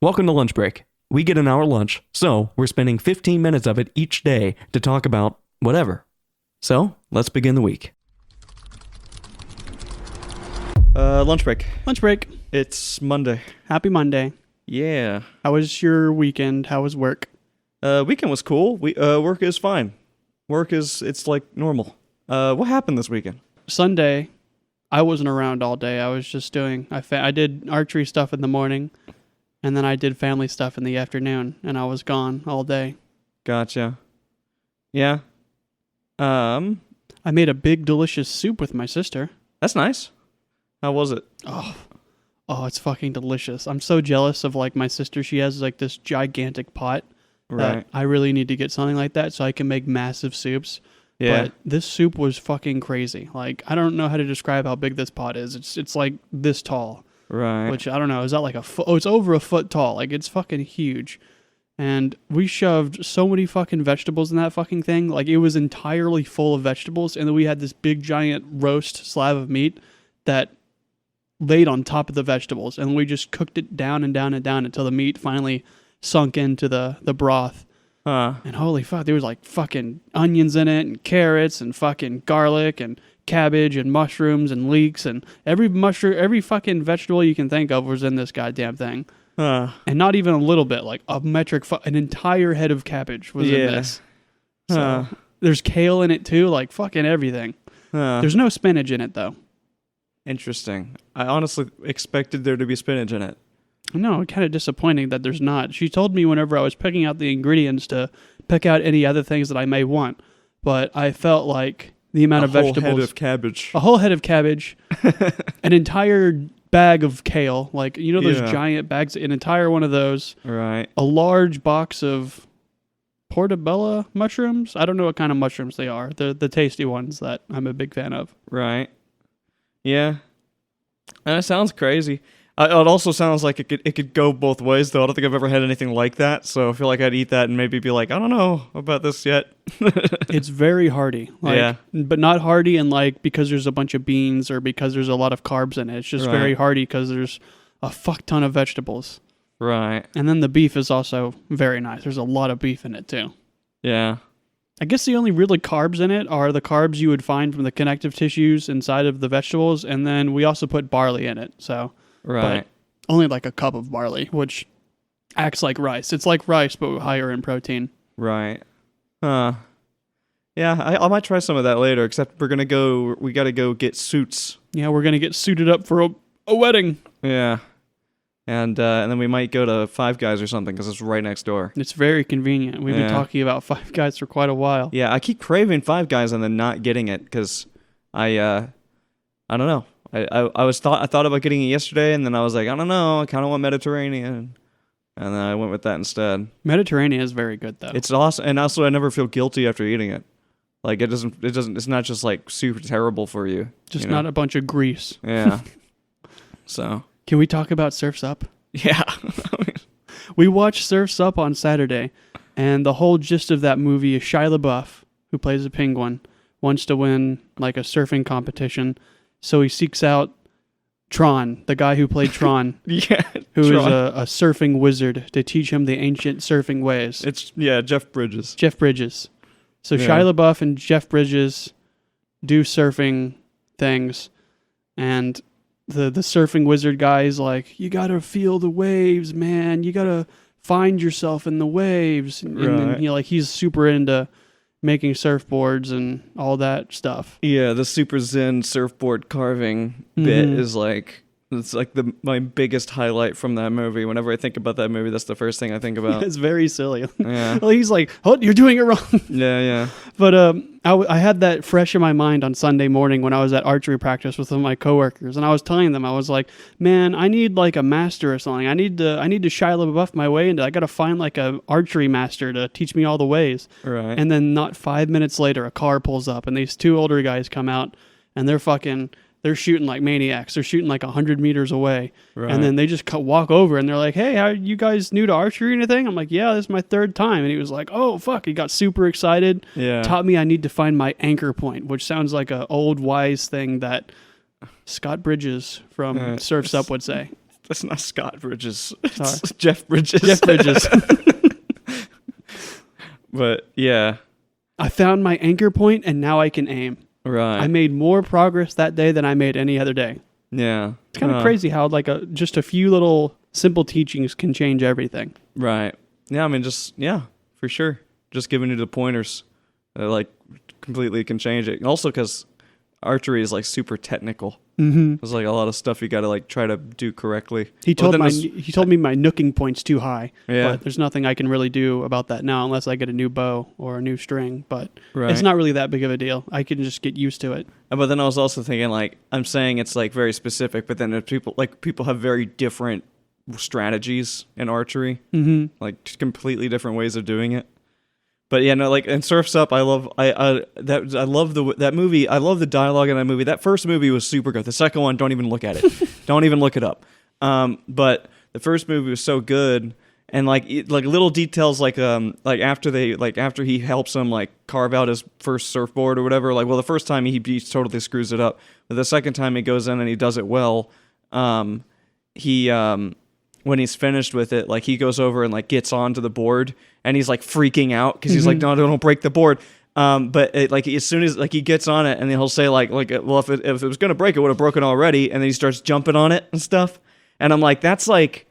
Welcome to Lunch Break. We get an hour lunch, so we're spending 15 minutes of it each day to talk about whatever. So, let's begin the week. Lunch break. Lunch break. It's Monday. Happy Monday. Yeah. How was your weekend? How was work? Weekend was cool. Work is fine. It's like normal. What happened this weekend? Sunday, I wasn't around all day. I was just doing, I did archery stuff in the morning, and then I did family stuff in the afternoon, and I was gone all day. Gotcha. Yeah. I made a big, delicious soup with my sister. That's nice. How was it? Oh, it's fucking delicious. I'm so jealous of, like, my sister. She has, like, this gigantic pot. Right. I really need to get something like that so I can make massive soups. Yeah. But this soup was fucking crazy. Like, I don't know how to describe how big this pot is. It's like this tall. Right. Which, I don't know, is that like a foot? Oh, it's over a foot tall. Like, it's fucking huge. And we shoved so many fucking vegetables in that fucking thing. Like, it was entirely full of vegetables. And then we had this big giant roast slab of meat that laid on top of the vegetables. And we just cooked it down and down and down until the meat finally sunk into the broth. And holy fuck, there was like fucking onions in it and carrots and fucking garlic and cabbage and mushrooms and leeks and every fucking vegetable you can think of was in this goddamn thing. And not even a little bit, like an entire head of cabbage was in this. So there's kale in it too, like fucking everything. There's no spinach in it though. Interesting. I honestly expected there to be spinach in it. No, kind of disappointing that there's not. She told me whenever I was picking out the ingredients to pick out any other things that I may want, but I felt like the amount of vegetables, a whole head of cabbage, an entire bag of kale, like those Yeah. giant bags, an entire one of those, Right. a large box of portobello mushrooms. I don't know what kind of mushrooms they are. They're the tasty ones that I'm a big fan of. Right. Yeah. That sounds crazy. It also sounds like it could go both ways, though. I don't think I've ever had anything like that, so I feel like I'd eat that and maybe be like, I don't know about this yet. It's very hearty, Yeah. but not hearty and like because there's a bunch of beans or because there's a lot of carbs in it. It's just Right. very hearty because there's a fuck ton of vegetables. Right. And then the beef is also very nice. There's a lot of beef in it too. Yeah. I guess the only really carbs in it are the carbs you would find from the connective tissues inside of the vegetables, and then we also put barley in it. So. Right. But only like a cup of barley, which acts like rice. It's like rice, but higher in protein. Right. Yeah, I might try some of that later, except we got to go get suits. Yeah, we're going to get suited up for a wedding. Yeah. And then we might go to Five Guys or something, because it's right next door. It's very convenient. We've been talking about Five Guys for quite a while. Yeah, I keep craving Five Guys and then not getting it, because I don't know. I thought about getting it yesterday, and then I was like, I don't know, I kind of want Mediterranean, and then I went with that instead. Mediterranean is very good though. It's awesome, and also I never feel guilty after eating it. Like it's not just like super terrible for you. Just not a bunch of grease. Yeah. So. Can we talk about Surf's Up? Yeah. We watched Surf's Up on Saturday, and the whole gist of that movie is Shia LaBeouf, who plays a penguin, wants to win like a surfing competition. So he seeks out Tron, the guy who played Tron, Yeah. who is Tron. a surfing wizard, to teach him the ancient surfing ways. It's Jeff Bridges. Jeff Bridges. So Yeah. Shia LaBeouf and Jeff Bridges do surfing things, and the surfing wizard guy is like, you gotta feel the waves, man. You gotta find yourself in the waves. And then Right. he's super into making surfboards and all that stuff. Yeah, the Super Zen surfboard carving bit Mhm. is like it's like my biggest highlight from that movie. Whenever I think about that movie, that's the first thing I think about. It's very silly. Yeah. Well, he's like, oh, you're doing it wrong. Yeah. But I had that fresh in my mind on Sunday morning when I was at archery practice with some of my coworkers, and I was telling them, I was like, man, I need like a master or something. I need to Shia LaBeouf my way into. I got to find like a archery master to teach me all the ways. Right. And then not 5 minutes later, a car pulls up, and these two older guys come out, and they're shooting like maniacs. They're shooting like 100 meters away. Right. And then they just walk over and they're like, hey, how you guys new to archery or anything? I'm like, yeah, this is my third time. And he was like, oh, fuck. He got super excited. Yeah. Taught me I need to find my anchor point, which sounds like an old wise thing that Scott Bridges from Surf's Up would say. That's not Scott Bridges. Sorry. It's Jeff Bridges. Jeff Bridges. But yeah, I found my anchor point and now I can aim. right. I made more progress that day than I made any other day. yeah. It's kind of crazy how like just a few little simple teachings can change everything. Right. Yeah, I mean, for sure. Just giving you the pointers, like, completely can change it. Also, because archery is like super technical. Mm-hmm. There's like a lot of stuff you got to like try to do correctly. He But told then he told me my nooking point's too high. Yeah. But there's nothing I can really do about that now unless I get a new bow or a new string. But Right. it's not really that big of a deal. I can just get used to it. But then I was also thinking, like, I'm saying it's like very specific, but then if people have very different strategies in archery, Mm-hmm. like just completely different ways of doing it. But yeah, no, like in Surf's Up, I love that movie. I love the dialogue in that movie. That first movie was super good. The second one, don't even look at it. Don't even look it up. But the first movie was so good, and like little details like after he helps him like carve out his first surfboard or whatever. Like, well, the first time he totally screws it up, but the second time he goes in and he does it well. When he's finished with it, like he goes over and like gets onto the board and he's like freaking out because he's like, no, don't break the board. But like as soon as like he gets on it and then he'll say like, well, if it was gonna break, it would have broken already. And then he starts jumping on it and stuff. And I'm like, that's like,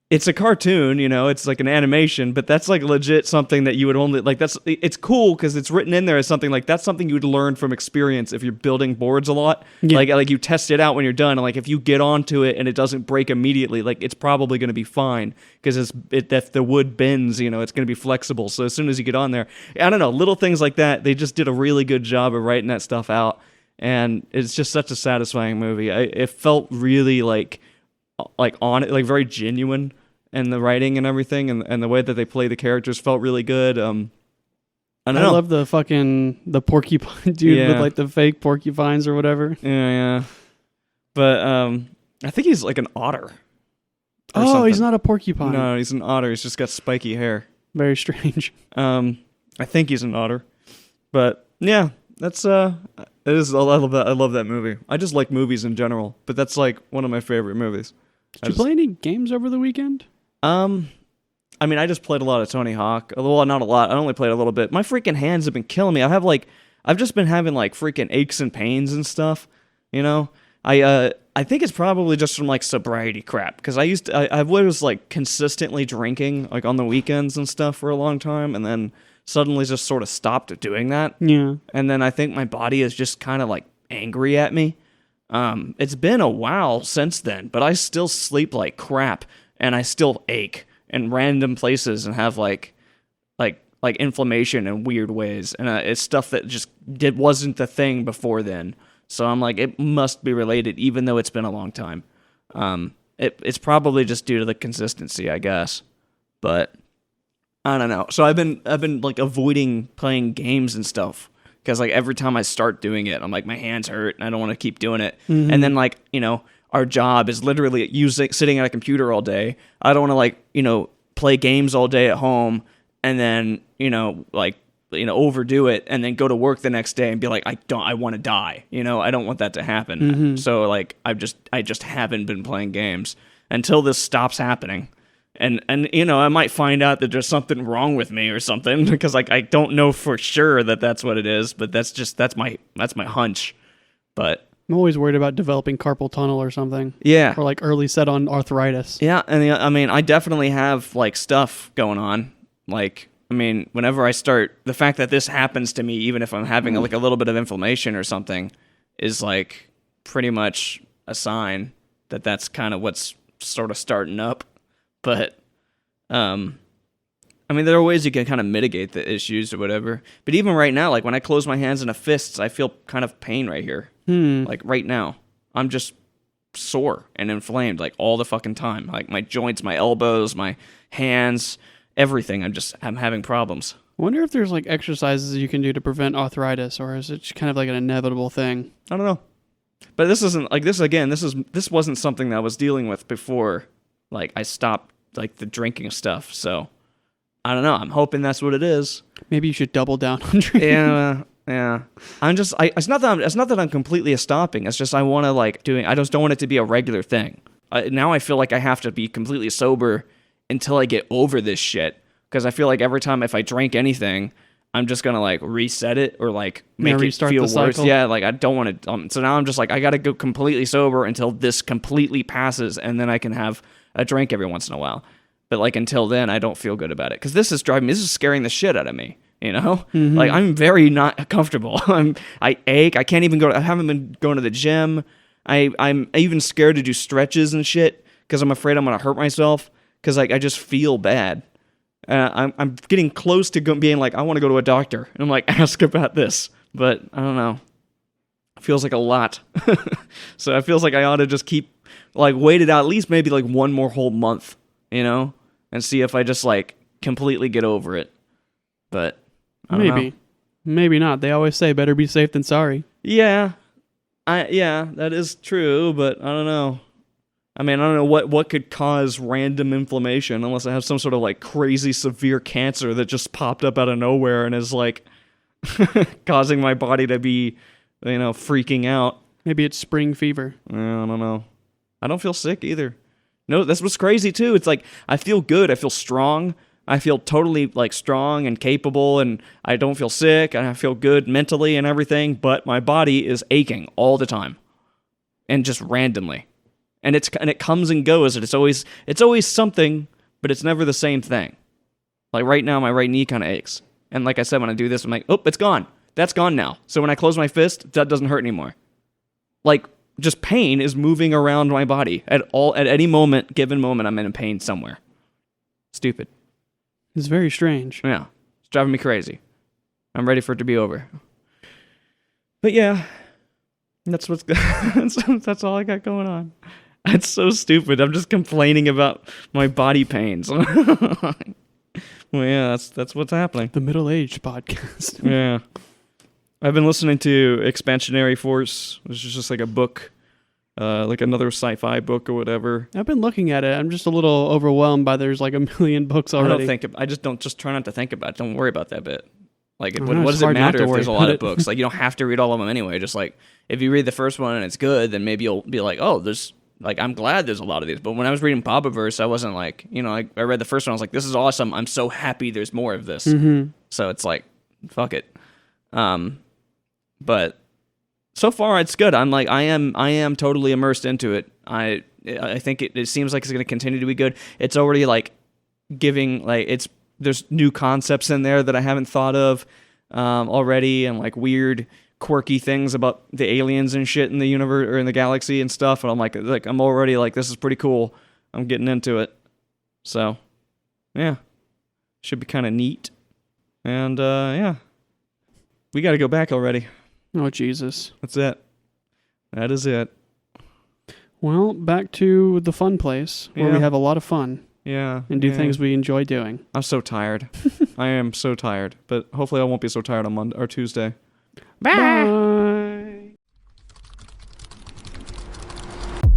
it's a cartoon, you know, it's like an animation, but that's like legit something that you would only like. It's cool because it's written in there as something like that's something you would learn from experience if you're building boards a lot. Yeah. Like you test it out when you're done, and like if you get onto it and it doesn't break immediately, like it's probably going to be fine because if the wood bends, you know, it's going to be flexible. So as soon as you get on there, I don't know, little things like that. They just did a really good job of writing that stuff out, and it's just such a satisfying movie. It felt really like on it, like very genuine. And the writing and everything and the way that they play the characters felt really good. I don't know. love the porcupine dude Yeah. with like the fake porcupines or whatever. Yeah. But I think he's like an otter. or Oh, he's something. not a porcupine. No, he's an otter. He's just got spiky hair. Very strange. I think he's an otter. But yeah, that's it is. I love that. I love that movie. I just like movies in general, but that's like one of my favorite movies. Did you play any games over the weekend? I mean, I just played a lot of Tony Hawk. Well, not a lot. I only played a little bit. My freaking hands have been killing me. I've just been having like freaking aches and pains and stuff. You know, I think it's probably just from like sobriety crap because I was like consistently drinking like on the weekends and stuff for a long time, and then suddenly just sort of stopped doing that. Yeah. And then I think my body is just kind of like angry at me. It's been a while since then, but I still sleep like crap. And I still ache in random places and have like inflammation in weird ways, and it's stuff that just wasn't the thing before then. So I'm like, it must be related, even though it's been a long time. It's probably just due to the consistency, I guess. But I don't know. So I've been like avoiding playing games and stuff because like every time I start doing it, I'm like my hands hurt and I don't want to keep doing it. Mm-hmm. And then like our job is literally sitting at a computer all day. I don't want to play games all day at home and then overdo it and then go to work the next day and be like I want to die. I don't want that to happen. Mm-hmm. So like I just haven't been playing games until this stops happening. And I might find out that there's something wrong with me or something because like I don't know for sure that that's what it is, but that's my hunch. But I'm always worried about developing carpal tunnel or something. yeah. Or like early set on arthritis. Yeah, and I mean, I definitely have like stuff going on. Like, I mean, whenever I start, the fact that this happens to me, even if I'm having like a little bit of inflammation or something, is like pretty much a sign that that's kind of what's sort of starting up. But, I mean, there are ways you can kind of mitigate the issues or whatever. But even right now, like when I close my hands into fists, I feel kind of pain right here. Like right now, I'm just sore and inflamed like all the fucking time. Like my joints, my elbows, my hands, everything. I'm having problems. I wonder if there's like exercises you can do to prevent arthritis, or is it just kind of like an inevitable thing? I don't know. But this isn't like this again. This wasn't something that I was dealing with before. Like I stopped like the drinking stuff. So I don't know. I'm hoping that's what it is. Maybe you should double down on drinking. Yeah. It's not that I'm completely stopping. It's just I want to like I just don't want it to be a regular thing. now I feel like I have to be completely sober until I get over this shit. Because I feel like every time if I drink anything, I'm just gonna like reset it or like make it restart feel the worse. cycle. Yeah, like I don't want to. So now I'm just like I gotta go completely sober until this completely passes, and then I can have a drink every once in a while. But like until then, I don't feel good about it because this is scaring the shit out of me. You know, like I'm very not comfortable. I ache. I can't even go. I haven't been going to the gym. I'm even scared to do stretches and shit because I'm afraid I'm gonna hurt myself because like I just feel bad. I'm getting close to being like, I want to go to a doctor and I'm like, ask about this, but I don't know. It feels like a lot. So it feels like I ought to just keep like wait it out at least maybe like one more whole month, you know, and see if I just like completely get over it. But I don't know. Maybe not. They always say better be safe than sorry. Yeah, that is true, but I don't know. I mean, I don't know what could cause random inflammation unless I have some sort of like crazy severe cancer that just popped up out of nowhere and is like causing my body to be, you know, freaking out. Maybe it's spring fever. I don't know. I don't feel sick either. No, that's what's crazy too. It's like I feel good. I feel strong. I feel totally like strong and capable, and I don't feel sick, and I feel good mentally and everything. But my body is aching all the time, and just randomly. And it comes and goes, and it's always something, but it's never the same thing. Like right now, my right knee kind of aches, and like I said, when I do this, I'm like, oh, it's gone. That's gone now. So when I close my fist, that doesn't hurt anymore. Like just pain is moving around my body at any given moment. I'm in pain somewhere. Stupid. It's very strange. Yeah, it's driving me crazy. I'm ready for it to be over. But yeah, that's that's all I got going on. That's so stupid. I'm just complaining about my body pains. Well, yeah, that's what's happening. The middle-aged podcast. Yeah. I've been listening to Expansionary Force, which is just like a book, like another sci-fi book or whatever. I've been looking at it. I'm just a little overwhelmed by there's like a million books already. I just try not to think about it. Don't worry about that bit. Like, I what know, it's does it hard not matter to if worry there's a about lot it. of books? Like, you don't have to read all of them anyway. Just like, if you read the first one and it's good, then maybe you'll be like, oh, there's, like, I'm glad there's a lot of these. But when I was reading Bobaverse, I wasn't like, you know, I read the first one, I was like, this is awesome. I'm so happy there's more of this. Mm-hmm. So it's like, fuck it. But so far it's good. I'm like, I am totally immersed into it. I think it seems like it's going to continue to be good. It's already like giving, like, there's new concepts in there that I haven't thought of already, and like weird quirky things about the aliens and shit in the universe or in the galaxy and stuff. And I'm like I'm already like, this is pretty cool. I'm getting into it. So yeah, should be kind of neat. And yeah, we got to go back already. Oh, Jesus. That's it. That is it. Well, back to the fun place where we Yeah. have a lot of fun Yeah. and do yeah. things we enjoy doing. I'm so tired. I am so tired. But hopefully I won't be so tired on Monday or Tuesday. Bye.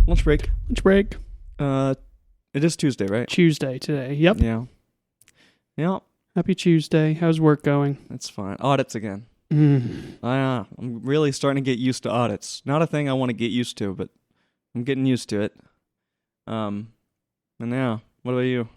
Lunch break. Lunch break. It is Tuesday, right? Tuesday today. Yep. Yeah. Yeah. Happy Tuesday. How's work going? That's fine. Audits again. Mm. I'm really starting to get used to audits. Not a thing I want to get used to, but I'm getting used to it. And yeah, what about you?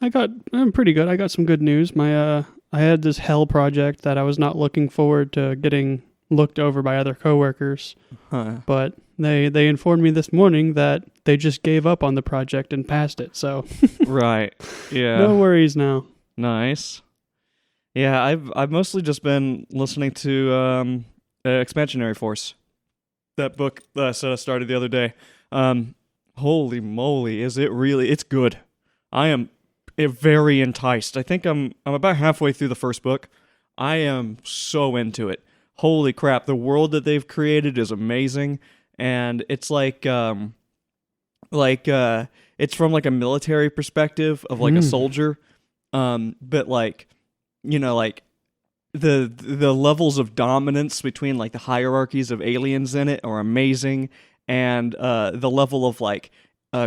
I'm pretty good. I got some good news. I had this hell project that I was not looking forward to getting looked over by other coworkers, Huh. but they informed me this morning that they just gave up on the project and passed it. So Right. Yeah. no worries now. Nice. Yeah, I've mostly just been listening to Expansionary Force. That book that I started the other day. Holy moly, is it really? It's good. I am very enticed. I think I'm about halfway through the first book. I am so into it. Holy crap, the world that they've created is amazing, and it's like it's from like a military perspective of like a soldier, but like, you know, like the levels of dominance between like the hierarchies of aliens in it are amazing, and the level of like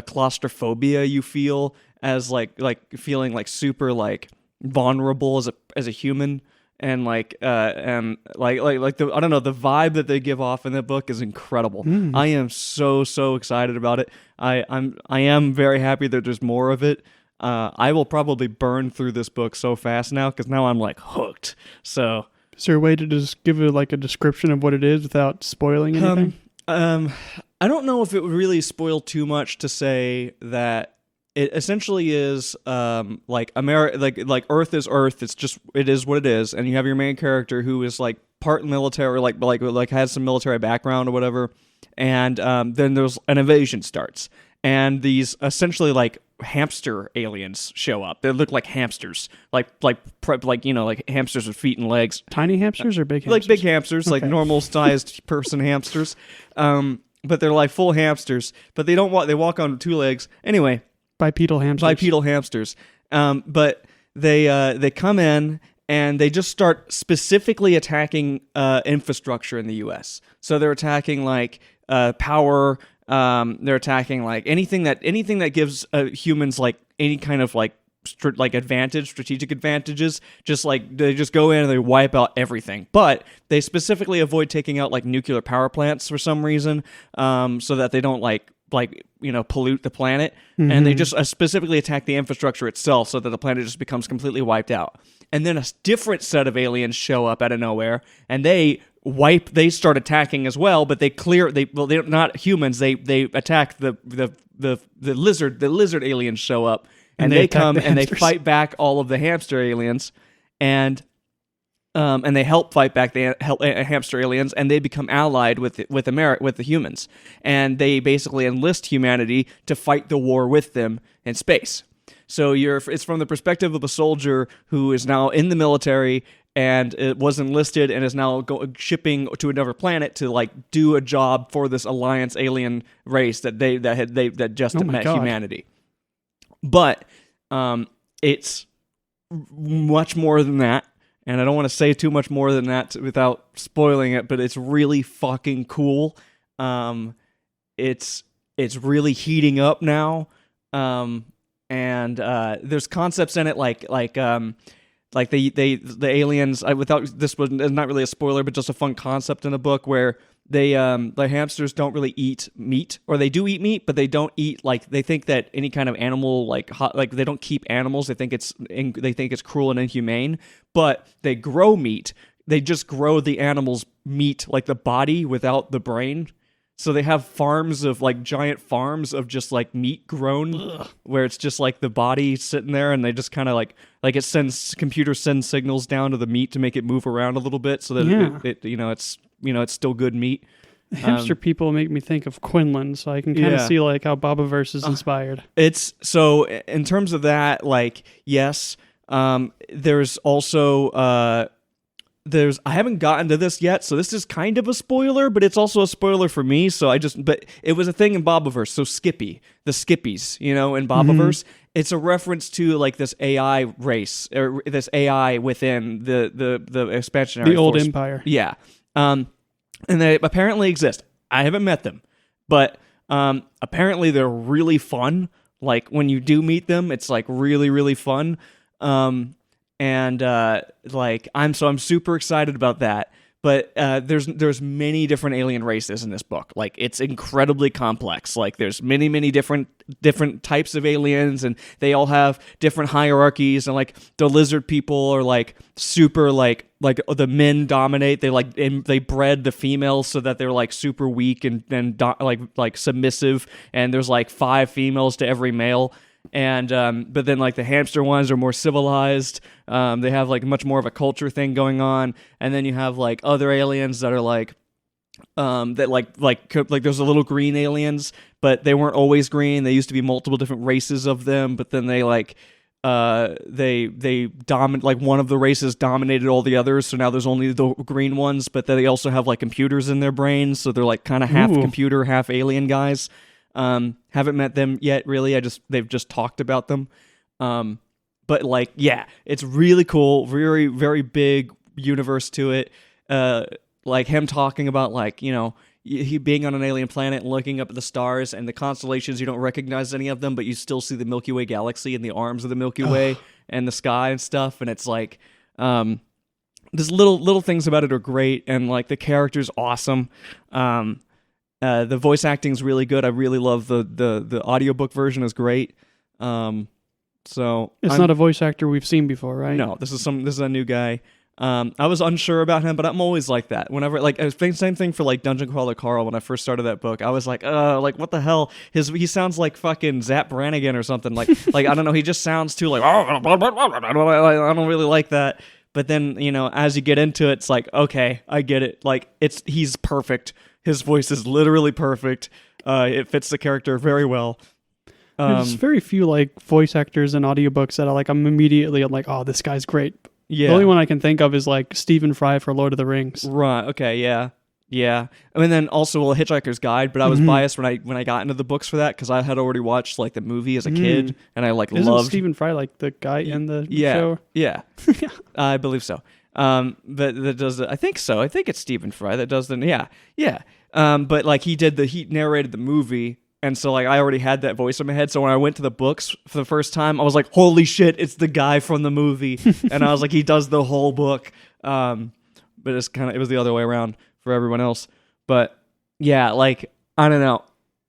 claustrophobia you feel as like feeling like super like vulnerable as a human and like the I don't know, the vibe that they give off in the book is incredible. I am so excited about it. I am very happy that there's more of it. I will probably burn through this book so fast now because now I'm like hooked. So Is there a way to just give it like a description of what it is without spoiling anything? I don't know if it would really spoil too much to say that it essentially is like like Earth is Earth. It is what it is, and you have your main character who is like part military, like has some military background or whatever, and then there's an invasion starts, and these essentially like hamster aliens show up. They look like hamsters, like hamsters with feet and legs. Tiny hamsters or big hamsters? Like big hamsters, like Okay. normal sized person hamsters. But they're like full hamsters. But they don't walk. They walk on two legs. Anyway, Bipedal hamsters. bipedal hamsters. But they come in and they just start specifically attacking infrastructure in the U.S. So they're attacking like power. They're attacking like anything that gives humans like any kind of like strategic advantages. Just like they just go in and they wipe out everything. But they specifically avoid taking out like nuclear power plants for some reason, so that they don't pollute the planet. And they just specifically attack the infrastructure itself so that the planet just becomes completely wiped out. And then a different set of aliens show up out of nowhere, and they start attacking as well, but they're not humans. They attack the lizard aliens show up, and they attack come the and they hamsters. fight back all of the hamster aliens, and they help fight back the hamster aliens, and they become allied with the humans, and they basically enlist humanity to fight the war with them in space. So it's from the perspective of a soldier who is now in the military and it was enlisted and is now shipping to another planet to like do a job for this alliance alien race that just Oh my met God. humanity. But it's much more than that, and I don't want to say too much more than that without spoiling it. But it's really fucking cool. It's really heating up now. And there's concepts in it like the aliens. This was not really a spoiler, but just a fun concept in the book where the hamsters don't really eat meat, or they do eat meat, but they don't eat they think that any kind of animal like they don't keep animals. They think it's cruel and inhumane, but they grow meat. They just grow the animal's meat, like the body without the brain. So they have farms of like giant farms of just like meat grown, where it's just like the body sitting there, and they just kind of like computer sends signals down to the meat to make it move around a little bit, so that it's still good meat. Hamster people make me think of Quinlan, so I can kind of Yeah. see like how Bobaverse is inspired. It's so in terms of that, like yes, there's also I haven't gotten to this yet, so this is kind of a spoiler, but it's also a spoiler for me. But it was a thing in Bobaverse. So Skippy, the Skippies, in Bobaverse, it's a reference to like this AI race, or this AI within the expansionary The old force. empire. Yeah, and they apparently exist. I haven't met them, but apparently they're really fun. Like when you do meet them, it's like really, really fun. And I'm super excited about that. But there's many different alien races in this book. Like it's incredibly complex. Like there's many different types of aliens, and they all have different hierarchies. And like the lizard people are like super like the men dominate. They bred the females so that they're like super weak and submissive. And there's like 5 females to every male. And but then like the hamster ones are more civilized. They have like much more of a culture thing going on. And then you have like other aliens that are like that like there's a little green aliens, but they weren't always green. They used to be multiple different races of them, but then they like they dominate, like one of the races dominated all the others, so now there's only the green ones. But then they also have like computers in their brains, so they're like kind of half computer, half alien guys. Haven't met them yet, really. They've just talked about them. But like, yeah, it's really cool. Very, very big universe to it. Like him talking about like, he being on an alien planet and looking up at the stars and the constellations. You don't recognize any of them, but you still see the Milky Way galaxy and the arms of the Milky Way and the sky and stuff. And it's like, There's little things about it are great, and like the character's awesome. The voice acting's really good. I really love the audiobook version is great. So It's not a voice actor we've seen before, right? No, this is a new guy. I was unsure about him, but I'm always like that. Whenever, like, same thing for like Dungeon Crawler Carl. When I first started that book, I was like what the hell? He sounds like fucking Zap Brannigan or something. Like, like I don't know. He just sounds too like I don't really like that. But then as you get into it, it's like okay, I get it. Like he's perfect. His voice is literally perfect. It fits the character very well. There's very few like voice actors in audiobooks that I'm like, oh, this guy's great. Yeah. The only one I can think of is like Stephen Fry for Lord of the Rings. Right. Okay. Yeah. Yeah. And then also Hitchhiker's Guide, but I was biased when I got into the books for that because I had already watched like the movie as a kid, and I like Isn't loved Stephen Fry like the guy in the yeah, show? Yeah. I believe so. But that does I think so. I think it's Stephen Fry that does yeah. But like he narrated the movie. And so, like, I already had that voice in my head. So when I went to the books for the first time, I was like, "Holy shit! It's the guy from the movie!" And I was like, "He does the whole book." But it was the other way around for everyone else. But yeah, like I don't know,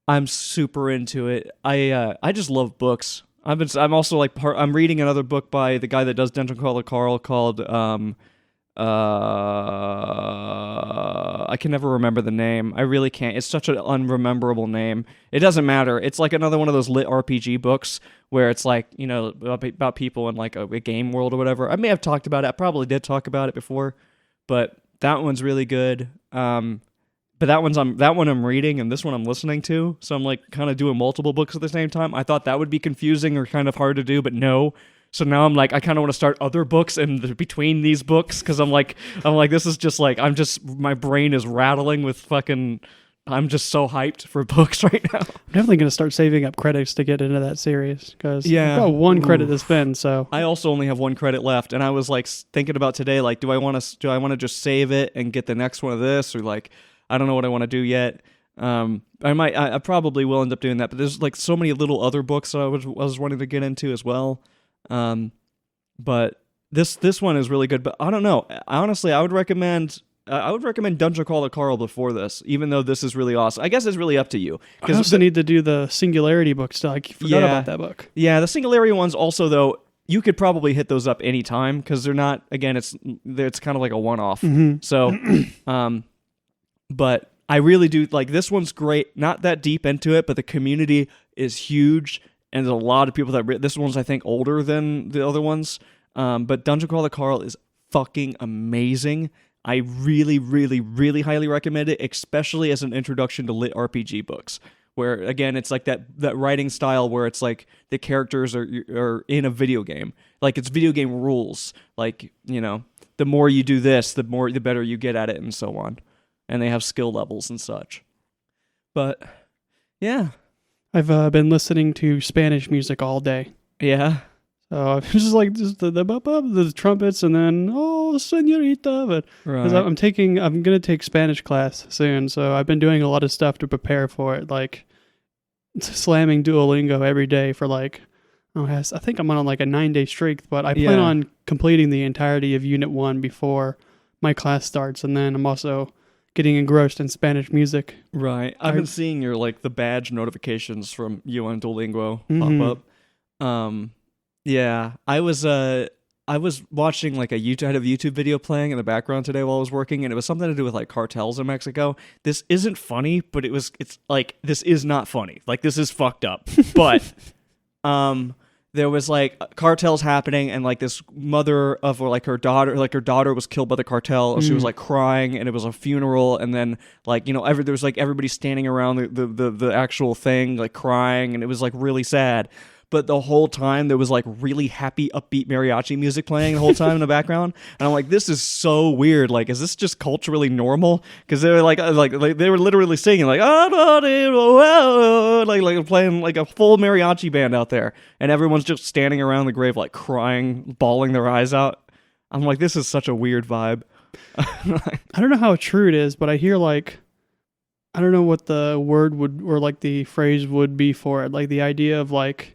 I'm super into it. I just love books. I'm also like I'm reading another book by the guy that does Dungeon Crawler Carl called I can never remember the name. I really can't. It's such an unrememberable name. It doesn't matter. It's like another one of those lit RPG books where it's like, about people in like a game world or whatever. I may have talked about it. I probably did talk about it before, but that one's really good. But that one I'm reading and this one I'm listening to. So I'm like kind of doing multiple books at the same time. I thought that would be confusing or kind of hard to do, but no. So now I'm like, I kind of want to start other books in between these books because I'm like, this is just like, my brain is rattling with fucking, I'm just so hyped for books right now. I'm definitely going to start saving up credits to get into that series because I've got 1 credit to spend. So I also only have 1 credit left, and I was like thinking about today, like, do I want to just save it and get the next one of this, or like, I don't know what I want to do yet. I probably will end up doing that, but there's like so many little other books that I was wanting to get into as well. But this one is really good, but I don't know. Honestly, I would recommend Dungeon Crawler Carl before this, even though this is really awesome. I guess it's really up to you. I also need to do the Singularity book still. I forgot about that book. Yeah, the Singularity ones also, though, you could probably hit those up anytime because they're not, again, it's kind of like a one-off. So, but I really do, like, this one's great. Not that deep into it, but the community is huge. And there's a lot of people this one's, I think, older than the other ones. But Dungeon Crawler Carl is fucking amazing. I really, really, really highly recommend it, especially as an introduction to lit RPG books. Where, again, it's like that writing style where it's like the characters are in a video game. Like, it's video game rules. Like, the more you do this, the better you get at it and so on. And they have skill levels and such. But, yeah. I've been listening to Spanish music all day. Yeah. So I'm just like the trumpets and then señorita. But right. I'm gonna take Spanish class soon, so I've been doing a lot of stuff to prepare for it, like slamming Duolingo every day for like I think I'm on like a 9-day streak, but I plan on completing the entirety of Unit 1 before my class starts, and then I'm also getting engrossed in Spanish music. Right. I've been seeing your like the badge notifications from you on Duolingo pop up. Yeah. I was watching like I had a YouTube video playing in the background today while I was working, and it was something to do with like cartels in Mexico. This isn't funny, but it's like this is not funny. Like this is fucked up. But there was like cartels happening, and like this mother of like her daughter was killed by the cartel. She was like crying, and it was a funeral, and then like there was like everybody standing around the actual thing like crying, and it was like really sad. But the whole time there was like really happy, upbeat mariachi music playing the whole time in the background, and I'm like, this is so weird. Like, is this just culturally normal? Because they were like they were literally singing like like playing like a full mariachi band out there, and everyone's just standing around the grave like crying, bawling their eyes out. I'm like, this is such a weird vibe. I don't know how true it is, but I hear like I don't know what the word would or like the phrase would be for it, like the idea of like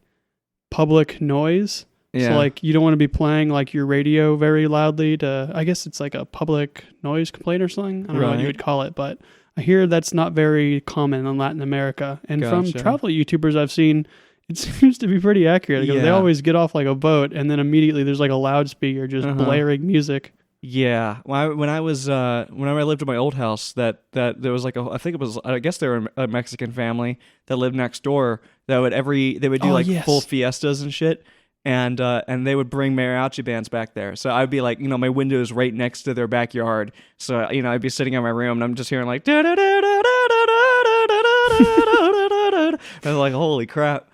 public noise. Yeah. So like you don't want to be playing like your radio very loudly to, I guess it's like a public noise complaint or something. I don't know what you Right. would call it, but I hear that's not very common in Latin America. And from Gotcha. travel YouTubers I've seen, it seems to be pretty accurate because they Yeah. always get off like a boat and then immediately there's like a loudspeaker just Uh-huh. blaring music. Yeah, when I was when I lived in my old house, that there was like I guess they were a Mexican family that lived next door that they would do Oh, like yes. full fiestas and shit, and they would bring mariachi bands back there. So I'd be like, my window is right next to their backyard, so I'd be sitting in my room and I'm just hearing like and I'm like, holy crap.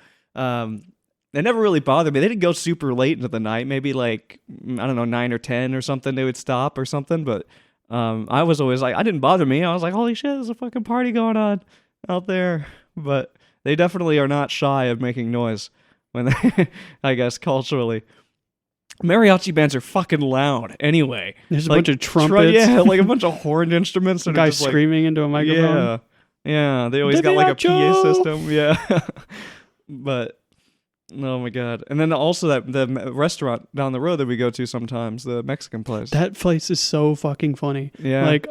They never really bothered me. They didn't go super late into the night. Maybe like, I don't know, 9 or 10 or something. They would stop or something. But I was always like, I didn't bother me. I was like, holy shit, there's a fucking party going on out there. But they definitely are not shy of making noise when they, I guess, culturally. Mariachi bands are fucking loud anyway. There's a Like, bunch of trumpets. Yeah, like a bunch of horned instruments. And Guys just like, screaming into a microphone. yeah. They always got like a PA Mariachi! system. Yeah. But oh my god! And then also the restaurant down the road that we go to sometimes, the Mexican place. That place is so fucking funny. Yeah. Like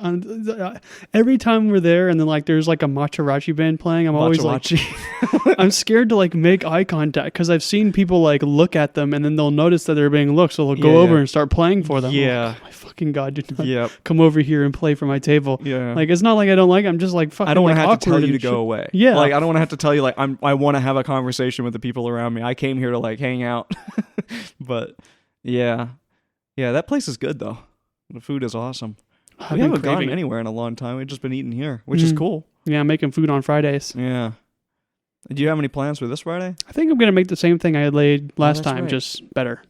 every time we're there and then like there's like a matcharachi band playing, I'm always like, Machawachi. I'm scared to like make eye contact because I've seen people like look at them and then they'll notice that they're being looked, so they'll go Yeah, over yeah. and start playing for them. I'm like, Yeah. oh my fucking god, do not Yep. come over here and play for my table. Yeah. Like it's not like I don't like it, I'm just like fucking I don't want want to have to tell you to go shit. away. Yeah. Like I don't want to have to tell you like I want to have a conversation with the people around me. I came here to like hang out. But yeah, that place is good though. The food is awesome. I've We been haven't gone craving it. anywhere in a long time. We've just been eating here, which is Mm. cool. Yeah, I'm making food on Fridays. Yeah. Do you have any plans for this Friday? I think I'm gonna make the same thing I had laid last that's time, right. just better.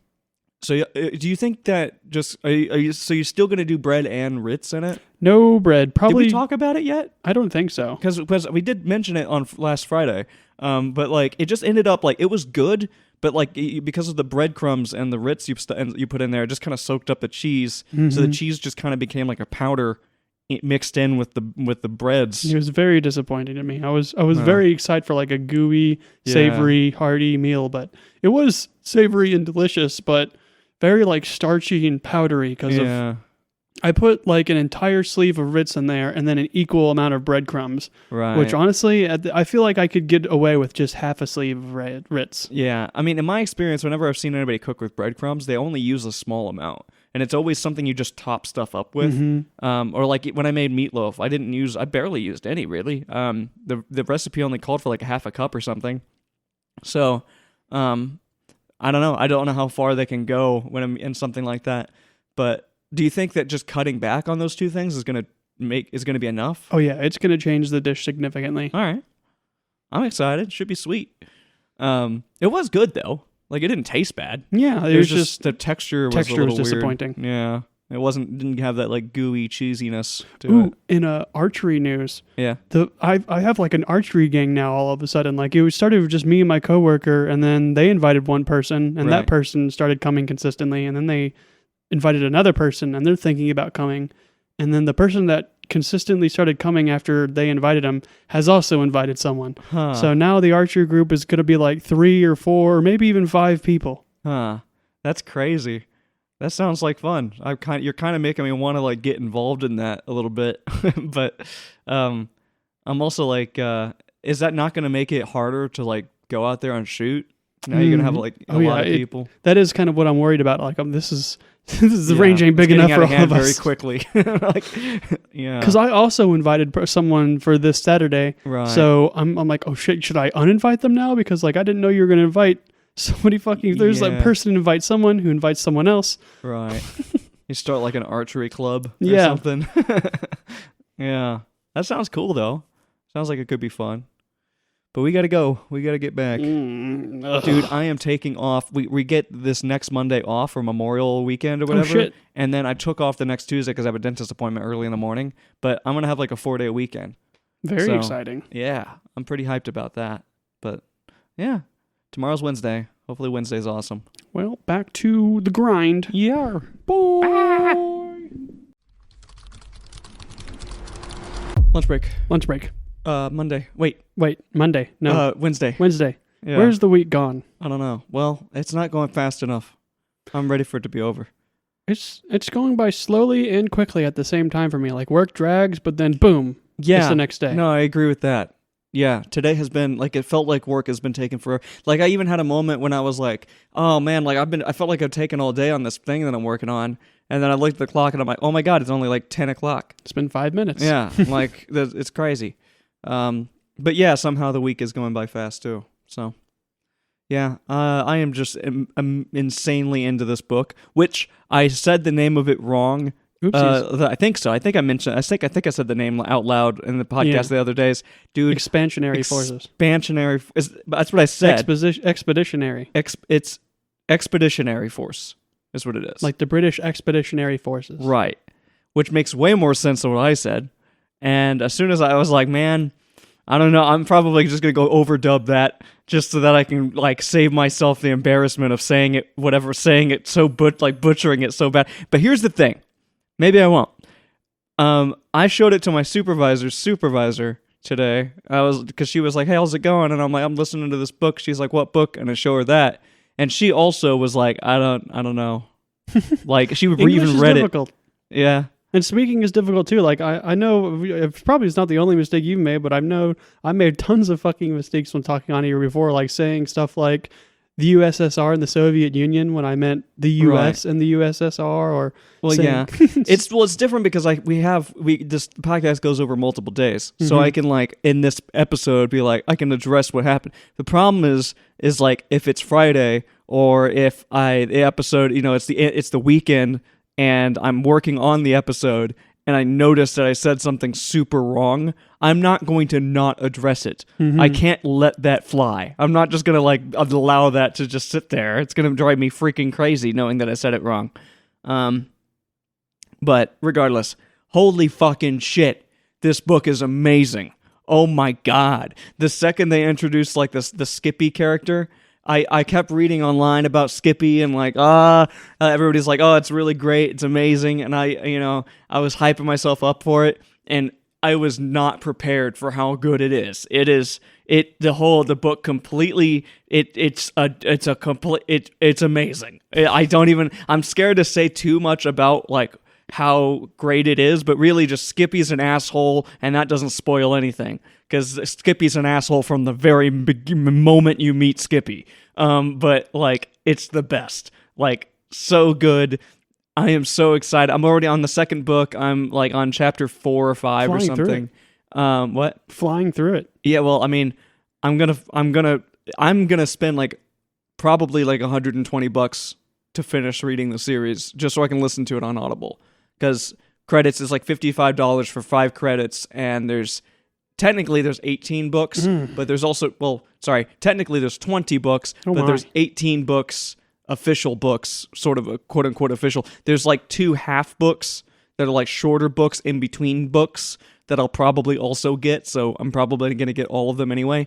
So do you think that just are you so you're still gonna do bread and Ritz in it? No bread. Probably. Did we talk about it yet? I don't think so. Because we did mention it on last Friday, but like it just ended up like it was good, but like because of the breadcrumbs and the Ritz you put in there, it just kind of soaked up the cheese, so the Mhm. cheese just kind of became like a powder mixed in with the breads. It was very disappointing to me. I was Oh. very excited for like a gooey, Yeah. savory, hearty meal, but it was savory and delicious, but very like starchy and powdery because of Yeah, I put like an entire sleeve of Ritz in there and then an equal amount of breadcrumbs, right. which honestly I feel like I could get away with just half a sleeve of Ritz. Yeah, I mean, in my experience, whenever I've seen anybody cook with breadcrumbs, they only use a small amount, and it's always something you just top stuff up with. Mhm. Or like when I made meatloaf, I barely used any really. The recipe only called for like a half a cup or something. So, I don't know. I don't know how far they can go when I'm in something like that. But do you think that just cutting back on those two things is gonna be enough? Oh yeah, it's going to change the dish significantly. All right, I'm excited. Should be sweet. It was good though. Like it didn't taste bad. Yeah, It was just the texture was a texture was little weird. disappointing. Yeah, it didn't have that like gooey cheesiness to Ooh, it. in archery news, Yeah. I have like an archery gang now all of a sudden. Like it started with just me and my coworker, and then they invited one person, and Right. that person started coming consistently, and then they invited another person, and they're thinking about coming, and then the person that consistently started coming after they invited him has also invited someone. Huh. So now the archery group is going to be like 3 or 4 or maybe even 5 people. That's crazy. That sounds like fun. You're kind of making me want to like get involved in that a little bit. But I'm also like, is that not going to make it harder to like go out there and shoot? Now you're gonna have like a lot of people. That is kind of what I'm worried about. Like this is the Yeah, range ain't big it's enough getting for out all of of hand very us. quickly. Like, yeah. Because I also invited someone for this Saturday. Right. So I'm like, oh shit, should I uninvite them now? Because like I didn't know you were gonna invite somebody fucking. There's like Yeah. person invites someone who invites someone else. Right. You start like an archery club or Yeah. something. Yeah. That sounds cool though. Sounds like it could be fun. But we gotta go. We gotta get back. Dude, I am taking off. We get this next Monday off for Memorial Weekend or whatever. shit. And then I took off the next Tuesday because I have a dentist appointment early in the morning. But I'm gonna have like a 4-day weekend. Very So- exciting. Yeah. I'm pretty hyped about that. But yeah. Tomorrow's Wednesday. Hopefully Wednesday's awesome. Well, back to the grind. Yeah. Lunch break. Lunch break. Monday. Wait. Wait, Monday. No, Wednesday. Wednesday. Yeah. Where's the week gone? I don't know. Well, it's not going fast enough. I'm ready for it to be over. It's going by slowly and quickly at the same time for me. Like work drags, but then boom, Yeah. it's the next day. No, I agree with that. Yeah, today has been like it felt like work has been taken for. Like I even had a moment when I was like, "Oh man, like I felt like I've taken all day on this thing that I'm working on," and then I looked at the clock and I'm like, "Oh my god, it's only like 10 o'clock." It's been 5 minutes. Yeah, like it's crazy. But yeah, somehow the week is going by fast too. So yeah, I am just insanely into this book, which I said the name of it wrong. Oopsies. I think so. I think I said the name out loud in the podcast Yeah. the other days, dude. Expansionary forces. That's what I said. Expeditionary. It's expeditionary force is what it is. Like the British Expeditionary Forces. right, which makes way more sense than what I said. And as soon as I was like, man, I don't know, I'm probably just gonna go overdub that just so that I can like save myself the embarrassment of saying it so butchering it so bad. But here's the thing. Maybe I won't. I showed it to my supervisor's supervisor today. Because she was like, "Hey, how's it going?" And I'm like, "I'm listening to this book." She's like, "What book?" And I show her that, and she also was like, "I don't know." Like she English even is read difficult. it. Yeah. And speaking is difficult too. Like I know it's probably not the only mistake you've made, but I made tons of fucking mistakes when talking on here before, like saying stuff like the USSR and the Soviet Union when I meant the US and the USSR, or Well, saying, yeah, it's different because like this podcast goes over multiple days, so I can like in this episode be like I can address what happened. The problem is like if it's Friday or if the episode it's the weekend and I'm working on the episode and I notice that I said something super wrong, I'm not going to not address it. I can't let that fly. I'm not just gonna like allow that to just sit there. It's gonna drive me freaking crazy knowing that I said it wrong. But regardless, holy fucking shit, this book is amazing. Oh my god. The second they introduced like the Skippy character, I kept reading online about Skippy and like everybody's like, "Oh, it's really great, it's amazing," and I was hyping myself up for it, and I was not prepared for how good it is. The book completely it's amazing. I'm scared to say too much about like how great it is, but really just Skippy's an asshole, and that doesn't spoil anything because Skippy's an asshole from the very moment you meet Skippy. But like it's the best, like so good. I am so excited. I'm already on the second book. I'm like on chapter 4 or 5 or Flying through something. What? flying through it. Yeah, well, I mean, I'm gonna spend like probably like $120 to finish reading the series just so I can listen to it on Audible. Because credits is like $55 for 5 credits, and there's 18 books, but there's also technically there's 20 books, but there's 18 books, official books, sort of a quote unquote official. There's like 2 half books that are like shorter books in between books that I'll probably also get, so I'm probably gonna get all of them anyway.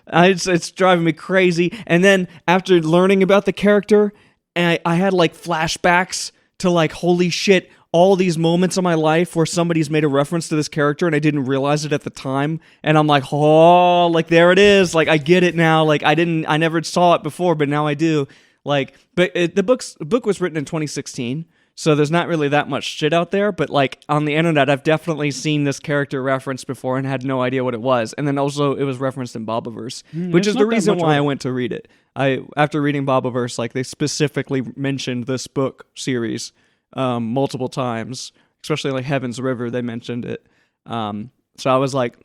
It's driving me crazy. And then after learning about the character, I had like flashbacks to like, holy shit, all these moments in my life where somebody's made a reference to this character and I didn't realize it at the time. And I'm like, oh, like there it is. Like I get it now. Like I never saw it before, but now I do. Like, but the book was written in 2016. So there's not really that much shit out there, but like on the internet, I've definitely seen this character referenced before and had no idea what it was. And then also it was referenced in Bobaverse, which is the reason why I went to read it. After reading Bobaverse, like they specifically mentioned this book series multiple times, especially like Heaven's River, they mentioned it. So I was like,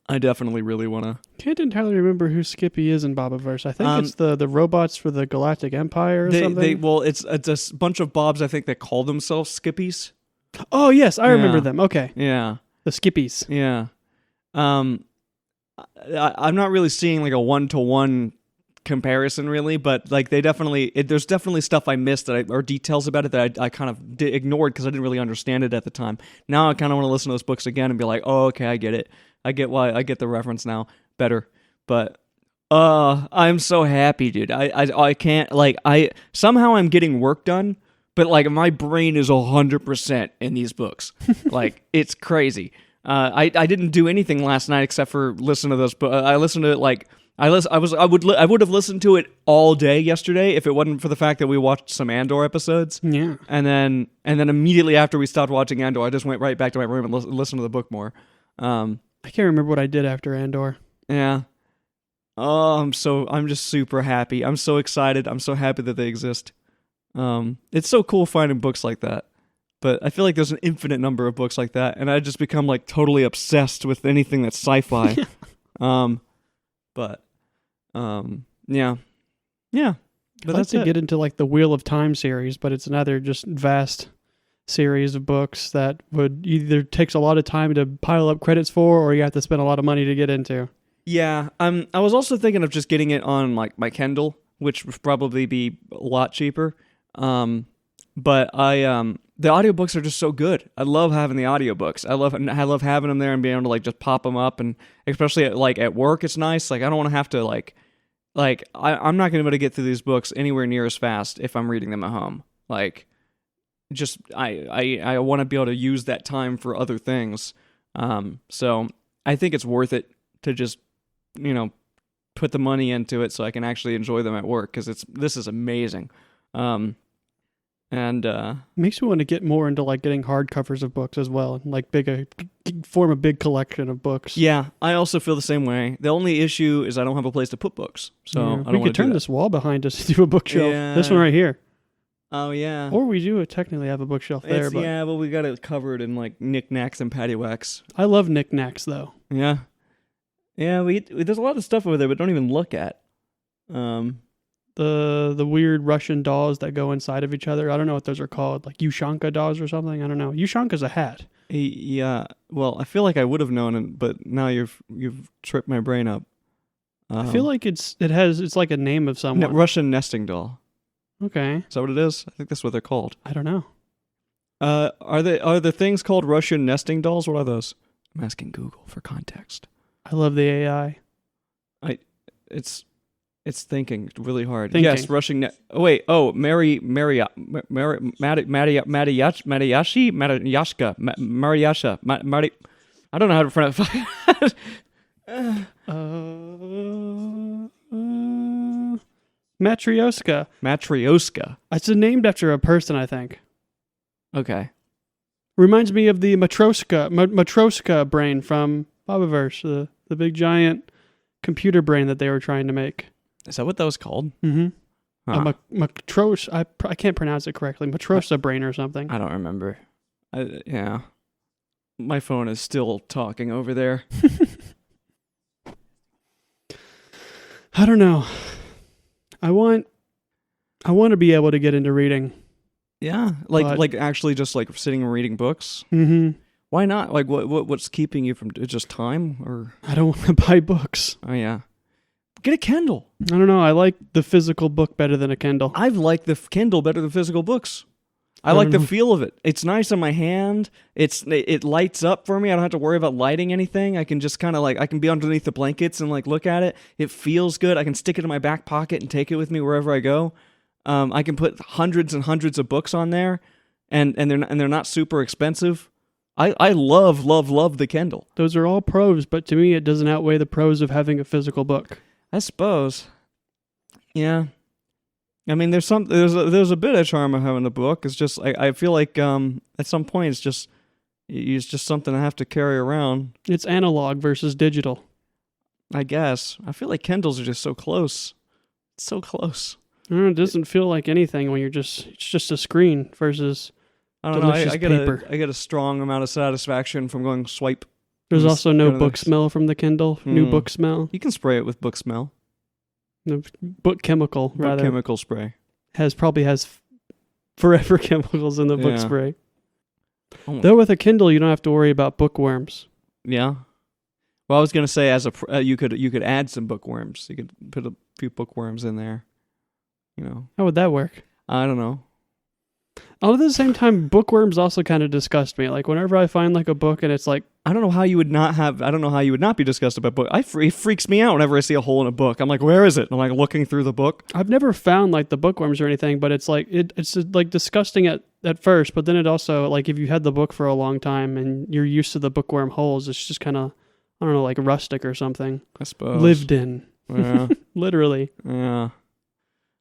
I definitely really want to. Can't entirely remember who Skippy is in Bobaverse. I think it's the robots for the Galactic Empire or something. It's a bunch of Bobs, I think, that call themselves Skippies. Oh, yes, I remember them. Okay. Yeah. The Skippies. Yeah. I'm not really seeing like a one-to-one comparison really, but like they definitely there's definitely stuff I missed or details about it that I kind of ignored because I didn't really understand it at the time. Now I kind of want to listen to those books again and be like, oh, okay, I get it. I get the reference now better. But I'm so happy, dude. I can't like somehow I'm getting work done, but like my brain is 100% in these books. Like it's crazy. I didn't do anything last night except for listen to this, but I listened to it like I would have listened to it all day yesterday if it wasn't for the fact that we watched some Andor episodes. Yeah. And then immediately after we stopped watching Andor, I just went right back to my room and listened to the book more. I can't remember what I did after Andor. Yeah. Oh, I'm just super happy. I'm so excited. I'm so happy that they exist. It's so cool finding books like that. But I feel like there's an infinite number of books like that, and I just become like totally obsessed with anything that's sci-fi. Yeah. Yeah. But I'd like that's to it. get into like the Wheel of Time series, but it's another just vast series of books that would either takes a lot of time to pile up credits for, or you have to spend a lot of money to get into. Yeah, I was also thinking of just getting it on like my Kindle, which would probably be a lot cheaper. But the audiobooks are just so good. I love having the audiobooks. I love having them there and being able to like just pop them up, and especially at work, it's nice. Like I don't want to have to I'm not going to be able to get through these books anywhere near as fast if I'm reading them at home. Like, just I want to be able to use that time for other things. So I think it's worth it to just put the money into it so I can actually enjoy them at work, because this is amazing. Makes me want to get more into like getting hardcovers of books as well, and like form a big collection of books. Yeah, I also feel the same way. The only issue is I don't have a place to put books, so Yeah. I don't We want could to turn this wall behind us into a bookshelf. Yeah. This one right here, Oh yeah. or we do technically have a bookshelf there. But Yeah, but we got it covered in like knickknacks and paddywhacks. I love knickknacks though. Yeah. Yeah, there's a lot of stuff over there, but don't even look at. The weird Russian dolls that go inside of each other. I don't know what those are called, like Ushanka dolls or something. I don't know. Ushanka's a hat. Yeah. Well, I feel like I would have known, but now you've tripped my brain up. I feel like it's like a name of someone. Russian nesting doll. Okay, Is that what it is? I think that's what they're called. I don't know. Are the things called Russian nesting dolls? What are those? I'm asking Google for context. I love the AI. It's thinking really hard. Thinking. Yes, Russian. Mariyashka, Mari. I don't know how to pronounce. Matryoshka. Matryoshka. It's named after a person, I think. Okay. Reminds me of the Matroska brain from Bobaverse, the big giant computer brain that they were trying to make. Is that what that was called? Mm-hmm. Huh. I can't pronounce it correctly. Matrosa brain or something. I don't remember. Yeah. My phone is still talking over there. I don't know. I want to be able to get into reading. Yeah, like actually just like sitting and reading books. Mm-hmm. Why not? Like what's keeping you from just time or? I don't want to buy books. Oh yeah, get a Kindle. I don't know. I like the physical book better than a Kindle. I like the Kindle better than physical books. I like the feel of it. It's nice on my hand. It lights up for me. I don't have to worry about lighting anything. I can just kind of I can be underneath the blankets and look at it. It feels good. I can stick it in my back pocket and take it with me wherever I go. I can put hundreds and hundreds of books on there, and they're not super expensive. I love the Kindle. Those are all pros, but to me, it doesn't outweigh the pros of having a physical book. I suppose. Yeah. I mean, there's a bit of charm of having a book. It's just I feel like at some point it's just something I have to carry around. It's analog versus digital. I guess. I feel like Kindles are just so close. It's so close. It doesn't feel like anything when it's just a screen versus I don't know. delicious I paper. get a strong amount of satisfaction from going swipe. There's Just also no go to book this. smell from the Kindle. New book smell. You can spray it with book smell. The book chemical, Book rather, chemical spray. probably has forever chemicals in the book Yeah. spray. Oh. Though with a Kindle, you don't have to worry about bookworms. Yeah. Well, I was gonna say you could add some bookworms. You could put a few bookworms in there. How would that work? I don't know. All at the same time, bookworms also kind of disgust me. Like whenever I find like a book and it's like, I don't know how you would not be disgusted by book. It freaks me out whenever I see a hole in a book. I'm like, where is it? And I'm like looking through the book. I've never found like the bookworms or anything, but it's like it's like disgusting at first, but then it also like if you had the book for a long time and you're used to the bookworm holes, it's just kind of, I don't know, like rustic or something. I suppose. Lived in. Yeah. Literally. Yeah.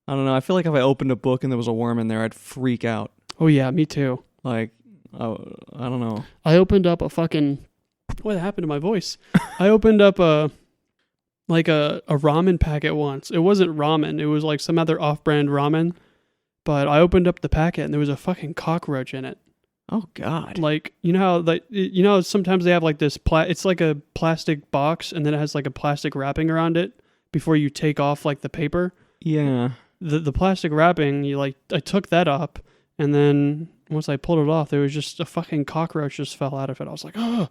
I don't know. I feel like if I opened a book and there was a worm in there, I'd freak out. Oh yeah, me too. Like, I don't know. I opened up a fucking, what happened to my voice? I opened up a ramen packet once. It wasn't ramen. It was like some other off-brand ramen. But I opened up the packet and there was a fucking cockroach in it. Oh God. Like, sometimes they have like this it's like a plastic box and then it has like a plastic wrapping around it before you take off like the paper. Yeah. The plastic wrapping, I took that up and then once I pulled it off, there was just a fucking cockroach just fell out of it. I was like, oh.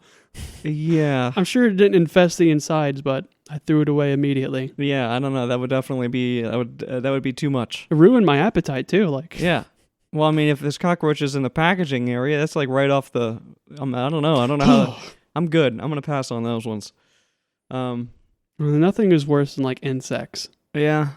Yeah. I'm sure it didn't infest the insides, but I threw it away immediately. Yeah. I don't know. That would definitely be that would be too much. It ruined my appetite too. Like, Yeah. Well, I mean, if there's cockroaches in the packaging area, that's like right off the. I don't know. I don't know how. I'm good. I'm gonna pass on those ones. Nothing is worse than like insects. Yeah.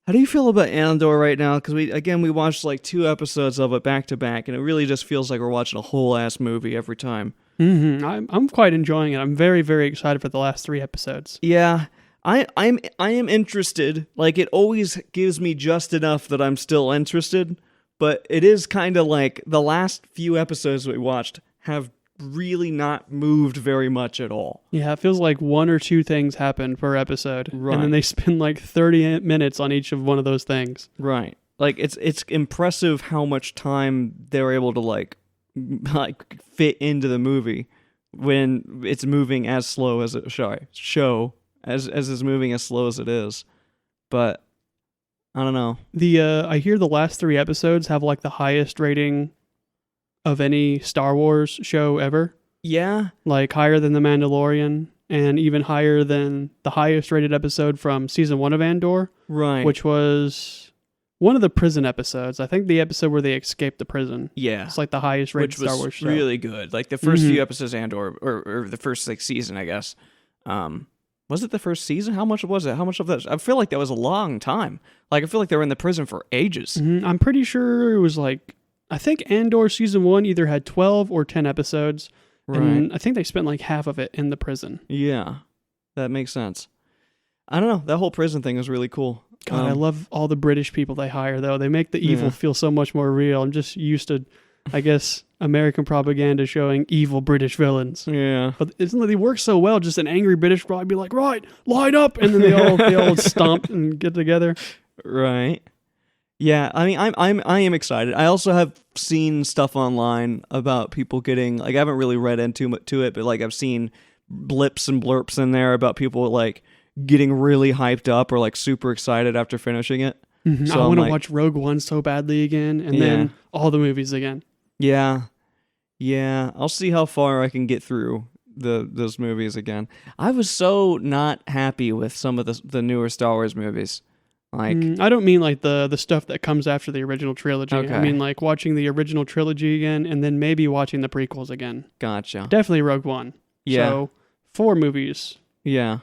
How do you feel about Andor right now? Because we watched like 2 episodes of it back to back, and it really just feels like we're watching a whole ass movie every time. Mm-hmm. I'm quite enjoying it. I'm very, very excited for the last 3 episodes. Yeah, I am interested. Like, it always gives me just enough that I'm still interested, but it is kind of like the last few episodes we watched have really not moved very much at all. Yeah, it feels like 1 or 2 things happen per episode, Right. and then they spend like 30 minutes on each of one of those things. Right. Like, it's impressive how much time they're able to like fit into the movie when it's moving as slow as it show as it's moving as slow as it is. But I don't know. I hear the last 3 episodes have like the highest rating of any Star Wars show ever. Yeah. Like higher than The Mandalorian and even higher than the highest rated episode from season 1 of Andor, Right. which was one of the prison episodes. I think the episode where they escaped the prison. Yeah. It's like the highest rated Which was Star Wars show. really good. Like the first Mhm. few episodes of Andor, or the first like season, I guess. Was it the first season? How much was it? How much of that? I feel like that was a long time. Like I feel like they were in the prison for ages. Mhm. I'm pretty sure it was like, I think Andor season 1 either had 12 or 10 episodes. Right. And I think they spent like half of it in the prison. Yeah. That makes sense. I don't know. That whole prison thing is really cool. God, I love all the British people they hire, though. They make the evil Yeah. feel so much more real. I'm just used to, I guess, American propaganda showing evil British villains. Yeah. But isn't it, they work so well? Just an angry British guy be like, right, line up, and then they all stomp and get together. Right. Yeah, I mean, I am excited. I also have seen stuff online about people getting, like, I haven't really read into it, but like I've seen blips and blurps in there about people like getting really hyped up or like super excited after finishing it. Mhm. So I I'm want to like- watch Rogue One so badly again, and Yeah. then all the movies again. Yeah. I'll see how far I can get through those movies again. I was so not happy with some of the newer Star Wars movies. Like, I don't mean like the stuff that comes after the original trilogy. Okay. I mean like watching the original trilogy again, and then maybe watching the prequels again. gotcha. Definitely Rogue One. Yeah. So 4 movies. Yeah.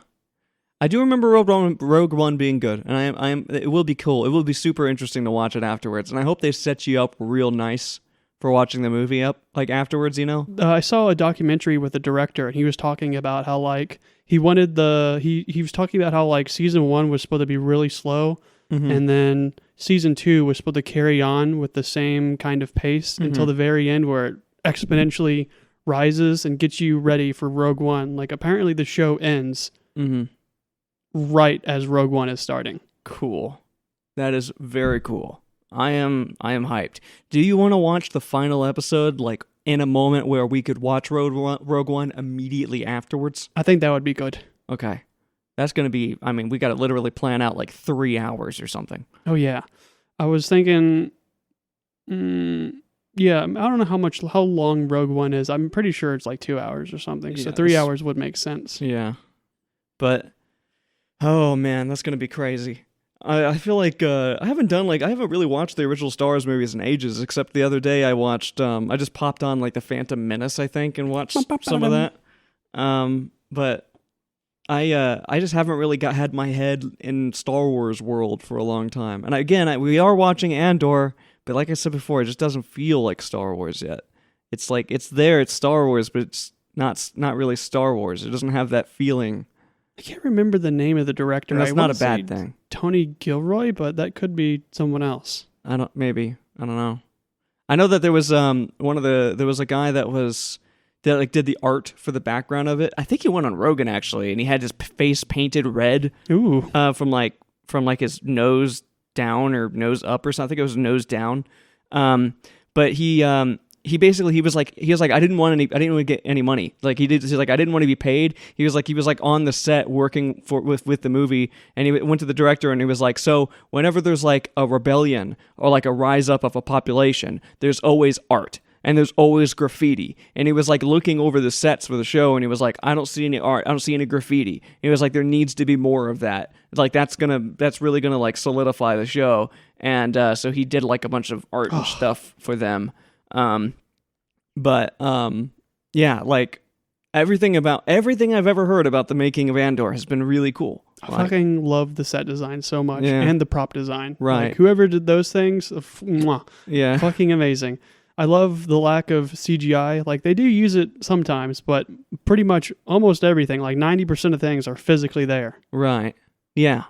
I do remember Rogue One being good, and I am. It will be cool. It will be super interesting to watch it afterwards, and I hope they set you up real nice for watching the movie up like afterwards. You know? I saw a documentary with the director, and he was talking about how like he wanted he was talking about how like season 1 was supposed to be really slow, Mhm. and then season 2 was supposed to carry on with the same kind of pace until the very end, where it exponentially rises and gets you ready for Rogue One. Like apparently the show ends right as Rogue One is starting. Cool. That is very cool. I am hyped. Do you want to watch the final episode like in a moment where we could watch Rogue One immediately afterwards? I think that would be good. Okay. That's going to be, I mean, we got to literally plan out like 3 hours or something. Oh yeah, I was thinking. Yeah, I don't know how long Rogue One is. I'm pretty sure it's like 2 hours or something. So Yeah, 3 it's- hours would make sense. Yeah. But, oh man, that's going to be crazy. I feel like I haven't really watched the original Star Wars movies in ages, except the other day I watched I just popped on like the Phantom Menace, I think, and watched some of that. But I just haven't really had my head in Star Wars world for a long time. And we are watching Andor, but like I said before, it just doesn't feel like Star Wars yet. It's like it's Star Wars, but it's not really Star Wars. It doesn't have that feeling. I can't remember the name of the director. And that's I not a wanna say bad thing. Tony Gilroy, but that could be someone else. I don't know. I know that there was there was a guy that did the art for the background of it. I think he went on Rogan actually, and he had his face painted red. Ooh. From his nose down or nose up or something. I think it was nose down. But he was like I didn't want to get any money. Like he's like I didn't want to be paid. He was like on the set working with the movie, and he went to the director and he was like, so whenever there's like a rebellion or like a rise up of a population, there's always art. And there's always graffiti. And he was like looking over the sets for the show, and he was like, I don't see any art. I don't see any graffiti. He was like, there needs to be more of that. Like that's really gonna like solidify the show. And so he did like a bunch of art and stuff for them. Yeah, like everything I've ever heard about the making of Andor has been really cool. I fucking love the set design so much, Yeah. and the prop design. Right. Like, whoever did those things, mwah, Yeah. fucking amazing. I love the lack of CGI. Like, they do use it sometimes, but pretty much almost everything, like 90% of things are physically there. Right. Yeah.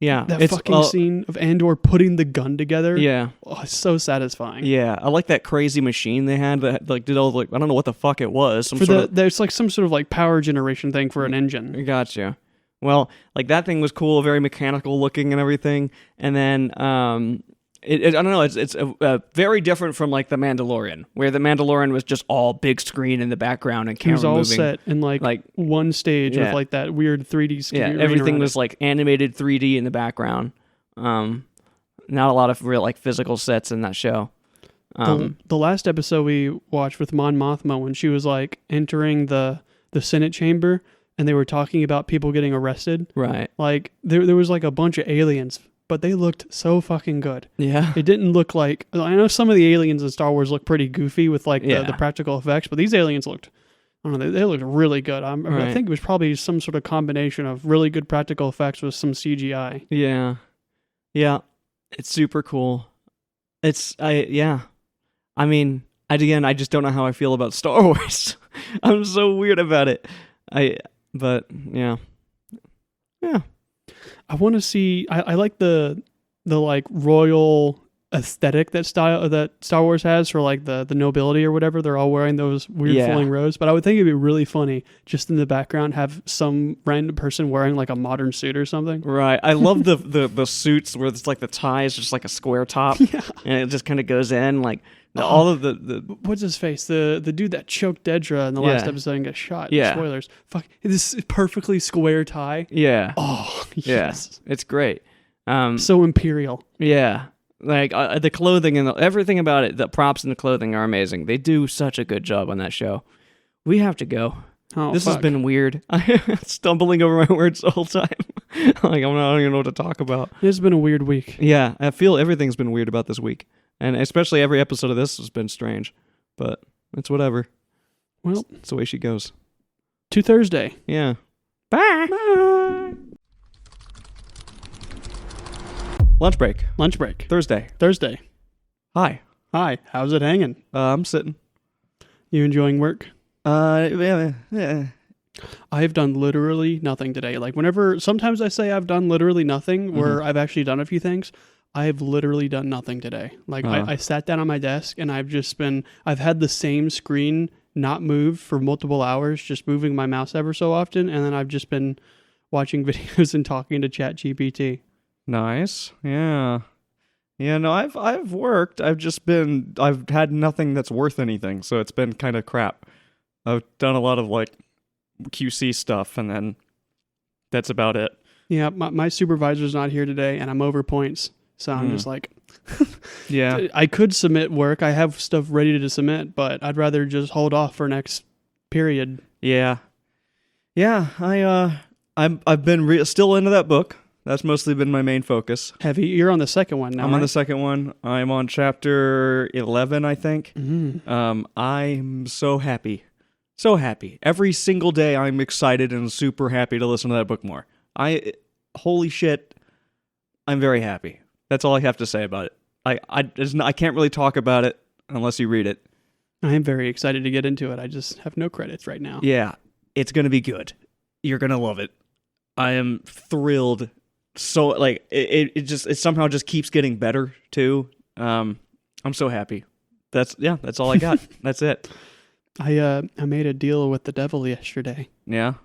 Yeah. That fucking scene of Andor putting the gun together. Yeah. Oh, it's so satisfying. Yeah. I like that crazy machine they had that like did all like I don't know what the fuck it was. There's like some sort of like power generation thing for an engine. Gotcha. Well, like that thing was cool, very mechanical looking and everything. And then I don't know. It's very different from like the Mandalorian, where the Mandalorian was just all big screen in the background and It camera was all moving. set in like one stage Yeah. with like that weird 3D screen. Yeah, everything was like animated 3D in the background. Not a lot of real like physical sets in that show. The last episode we watched with Mon Mothma, when she was like entering the Senate chamber and they were talking about people getting arrested. Right. Like there was like a bunch of aliens, but they looked so fucking good. Yeah. It didn't look like, I know some of the aliens in Star Wars look pretty goofy with like Yeah. the practical effects, but these aliens looked, I don't know, they looked really good. I Right. think it was probably some sort of combination of really good practical effects with some CGI. Yeah. Yeah. It's super cool. I mean, I just don't know how I feel about Star Wars. I'm so weird about it. But yeah. Yeah. I want to see, I like the like royal aesthetic that Star Wars has for like the nobility or whatever. They're all wearing those weird Yeah. flowing robes, but I would think it'd be really funny just in the background have some random person wearing like a modern suit or something. Right. I love the suits where it's like the tie is just like a square top. Yeah. And it just kind of goes in like all of the What's his face? The dude that choked Dedra in the last Yeah. episode and got shot. Yeah. Spoilers. Fuck. This perfectly square tie. yeah. Oh, Yeah. yes. It's great. So imperial. Yeah. Like the clothing and everything about it, the props and the clothing are amazing. They do such a good job on that show. We have to go. Oh, This fuck. has been weird. I'm stumbling over my words the whole time. Like I don't even know what to talk about. It's been a weird week. Yeah, I feel everything's been weird about this week. And especially every episode of this has been strange. But it's whatever. Well, It's the way she goes. to Thursday. Yeah. Bye. Lunch break. Lunch break. Thursday. Thursday. Hi. Hi. How's it hanging? I'm sitting. You enjoying work? Yeah. I've done literally nothing today. Like sometimes I say I've done literally nothing where I've actually done a few things. I've literally done nothing today. Like I sat down on my desk and I've had the same screen not moved for multiple hours, just moving my mouse ever so often. And then I've just been watching videos and talking to ChatGPT. Nice. Yeah. Yeah, no, I've worked. I've had nothing that's worth anything, so it's been kind of crap. I've done a lot of like QC stuff, and then that's about it. Yeah, my supervisor's not here today and I'm over points. So I'm just like, Yeah. I could submit work. I have stuff ready to submit, but I'd rather just hold off for next period. Yeah. Yeah, I've been still into that book That's mostly been my main focus. Heavy. You're on the second one now. I'm on the right? second one. I'm on chapter 11, I think. Mhm. I'm so happy. So happy. Every single day I'm excited and super happy to listen to that book more. Holy shit, I'm very happy. That's all I have to say about it. I can't really talk about it unless you read it. I am very excited to get into it. I just have no credits right now. Yeah, it's going to be good. You're going to love it. I am thrilled. So like it somehow just keeps getting better too. I'm so happy. That's all I got. That's it. I made a deal with the devil yesterday. Yeah.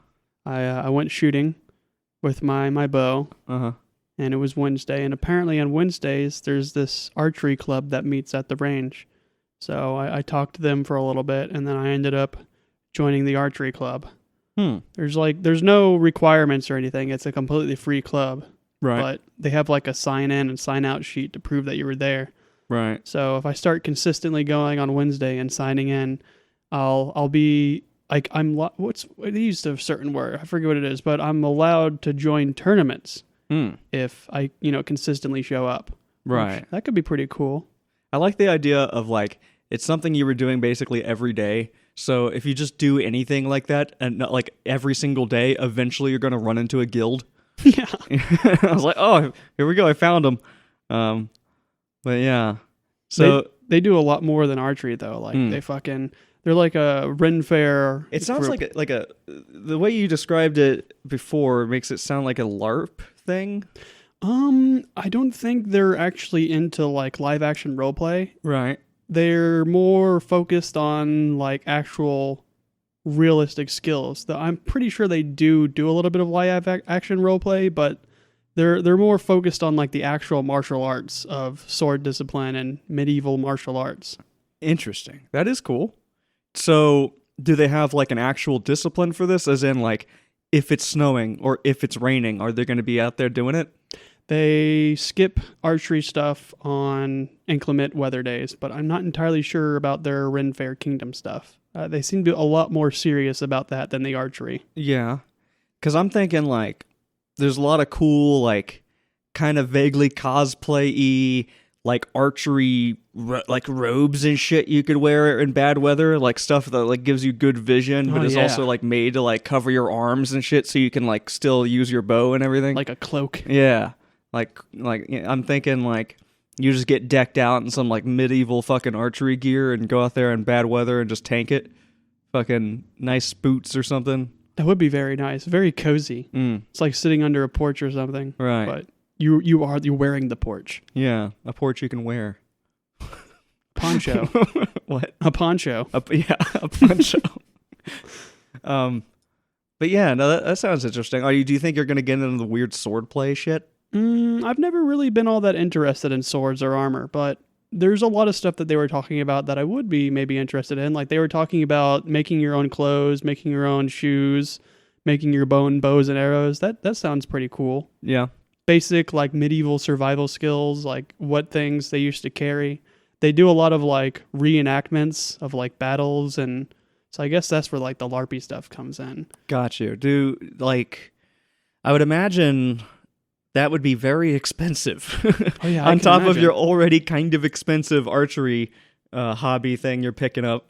I went shooting with my bow, Uh-huh. and it was Wednesday. And apparently on Wednesdays there's this archery club that meets at the range. So I talked to them for a little bit, and then I ended up joining the archery club. There's no requirements or anything. It's a completely free club. Right. But they have like a sign in and sign out sheet to prove that you were there. Right. So if I start consistently going on Wednesday and signing in, I'll be like they used a certain word, I forget what it is, but I'm allowed to join tournaments if I consistently show up. Right. That could be pretty cool. I like the idea of like it's something you were doing basically every day. So if you just do anything like that and not like every single day, eventually you're going to run into a guild. Yeah. I was like, oh, here we go. I found them. But yeah. So they do a lot more than archery though. Like they're like a Ren Fair. it sounds group. like the way you described it before makes it sound like a LARP thing. I don't think they're actually into like live action role play. Right. They're more focused on like actual realistic skills. I'm pretty sure they do a little bit of live action role play, but they're more focused on like the actual martial arts of sword discipline and medieval martial arts. Interesting. That is cool. So do they have like an actual discipline for this? As in like if it's snowing or if it's raining, are they going to be out there doing it? They skip archery stuff on inclement weather days, but I'm not entirely sure about their Ren Fair Kingdom stuff. They seem to be a lot more serious about that than the archery. Yeah. Because I'm thinking like there's a lot of cool like kind of vaguely cosplay-y like archery like robes and shit you could wear in bad weather, like stuff that like gives you good vision but is also like made to like cover your arms and shit so you can like still use your bow and everything. Like a cloak. Yeah. Like I'm thinking like you just get decked out in some like medieval fucking archery gear and go out there in bad weather and just tank it. Fucking nice boots or something. That would be very nice. Very cozy. Mm. It's like sitting under a porch or something. Right. But you're wearing the porch. Yeah, a porch you can wear. Poncho. What? A poncho. A poncho. But yeah, no, that sounds interesting. Do you think you're gonna get into the weird sword play shit? I've never really been all that interested in swords or armor, but there's a lot of stuff that they were talking about that I would be maybe interested in. Like they were talking about making your own clothes, making your own shoes, making your own bows and arrows. That sounds pretty cool. Yeah. Basic like medieval survival skills, like what things they used to carry. They do a lot of like reenactments of like battles, and so I guess that's where like the LARPy stuff comes in. Got you. I would imagine that would be very expensive. Oh yeah, On top of your already kind of expensive archery hobby thing you're picking up.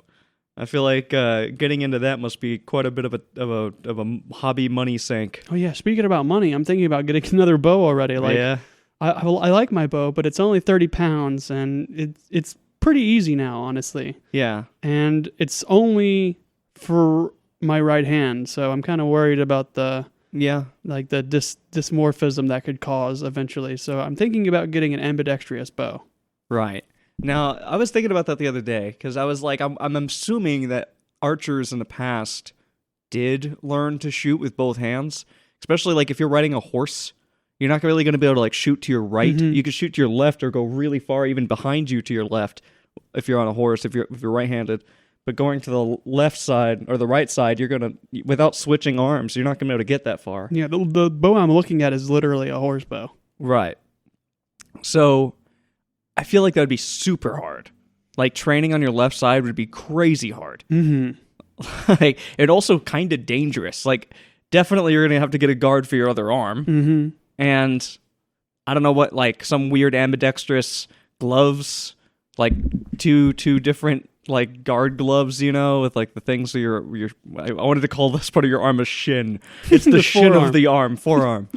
I feel like getting into that must be quite a bit of a hobby money sink. Oh yeah, speaking about money, I'm thinking about getting another bow already. Like yeah. I like my bow, but it's only 30 pounds, and it's pretty easy now, honestly. Yeah. And it's only for my right hand, so I'm kind of worried about the dysmorphism that could cause eventually. So I'm thinking about getting an ambidextrous bow. Right. Now, I was thinking about that the other day because I was like, I'm assuming that archers in the past did learn to shoot with both hands, especially like if you're riding a horse. You're not really going to be able to like shoot to your right. Mm-hmm. You can shoot to your left or go really far, even behind you to your left, if you're on a horse. If you're right-handed, but going to the left side or the right side, you're gonna without switching arms, you're not going to be able to get that far. Yeah, the bow I'm looking at is literally a horse bow. Right. So, I feel like that would be super hard. Like training on your left side would be crazy hard. Mm-hmm. Like it also kind of dangerous. Like definitely you're gonna have to get a guard for your other arm. Mm-hmm. and I don't know what, like some weird ambidextrous gloves, like two different like guard gloves, with like the things that your I wanted to call this part of your arm a shin. It's the shin forearm. of the arm, forearm.